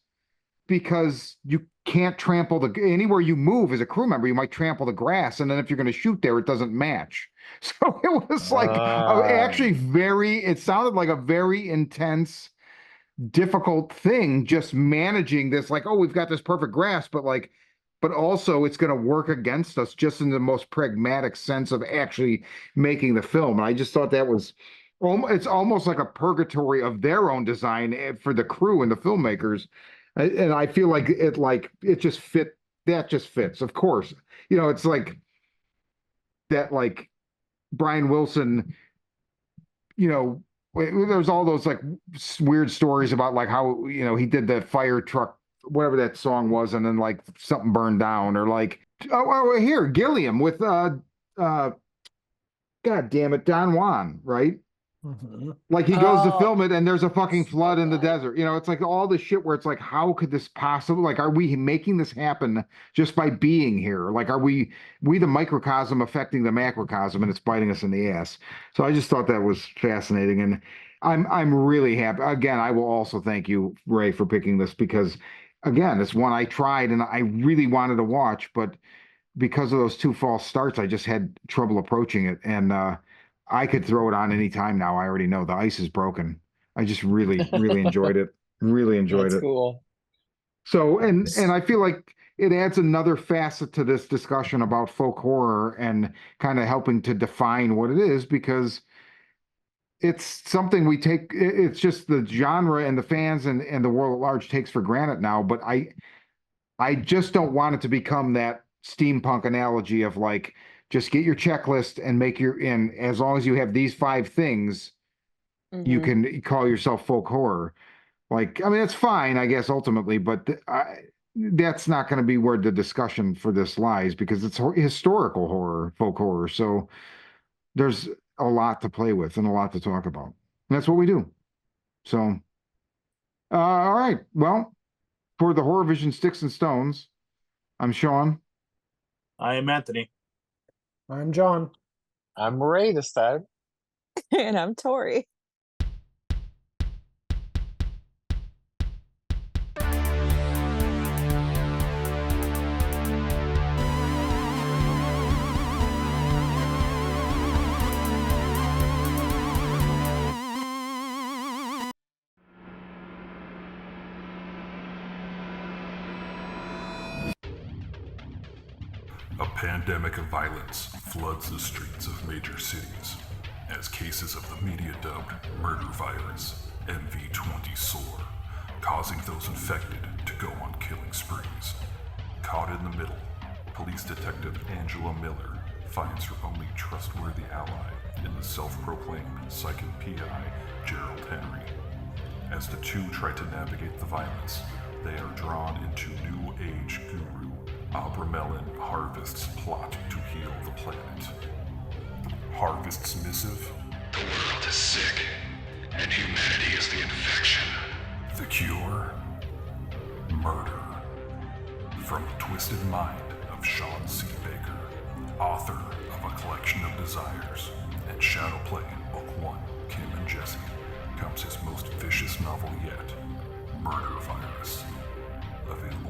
because you can't trample anywhere you move as a crew member, you might trample the grass, and then if you're going to shoot there, it doesn't match. So it was like actually it sounded like a very intense, difficult thing, just managing this, like, oh, we've got this perfect grass, but also it's going to work against us just in the most pragmatic sense of actually making the film. And I just thought that was, it's almost like a purgatory of their own design for the crew and the filmmakers. And I feel like it just fit. That just fits. Of course, you know, it's like that, like Brian Wilson, you know, there's all those like weird stories about like how, you know, he did the fire truck, whatever that song was, and then like something burned down, or like, oh, here, Gilliam with God damn it, Don Juan, right? Mm-hmm. Like he goes to Oh. film it and there's a fucking flood in the desert. You know, it's like all the shit where it's like, how could this possibly, like, are we making this happen just by being here? Like, are we the microcosm affecting the macrocosm, and it's biting us in the ass? So I just thought that was fascinating. And I'm really happy. Again, I will also thank you, Ray, for picking this, because again, it's one I tried and I really wanted to watch, but because of those two false starts, I just had trouble approaching it. And I could throw it on any time now. I already know the ice is broken. I just really, really enjoyed it. Really enjoyed That's it. cool. So, and I feel like it adds another facet to this discussion about folk horror and kind of helping to define what it is, because it's something we take, it's just the genre and the fans and the world at large takes for granted now. But I just don't want it to become that steampunk analogy of like, just get your checklist and make your in. As long as you have these 5 things, you can call yourself folk horror. Like, I mean, it's fine, I guess, ultimately, but that's not going to be where the discussion for this lies, because it's historical horror, folk horror. So there's a lot to play with and a lot to talk about. And that's what we do. So, all right. Well, for the Horror Vision Sticks and Stones, I'm Sean. I am Anthony. I'm John. I'm Ray this time. And I'm Tori. A pandemic of violence floods the streets of major cities as cases of the media-dubbed murder virus, MV20, soar, causing those infected to go on killing sprees. Caught in the middle, police detective Angela Miller finds her only trustworthy ally in the self-proclaimed psychic PI, Gerald Henry. As the two try to navigate the violence, they are drawn into New Age guru Abramelin Harvest's plot to heal the planet. Harvest's missive? The world is sick, and humanity is the infection. The cure? Murder. From the twisted mind of Sean C. Baker, author of A Collection of Desires and Shadowplay in Book 1, Kim and Jesse, comes his most vicious novel yet, Murder Virus. Available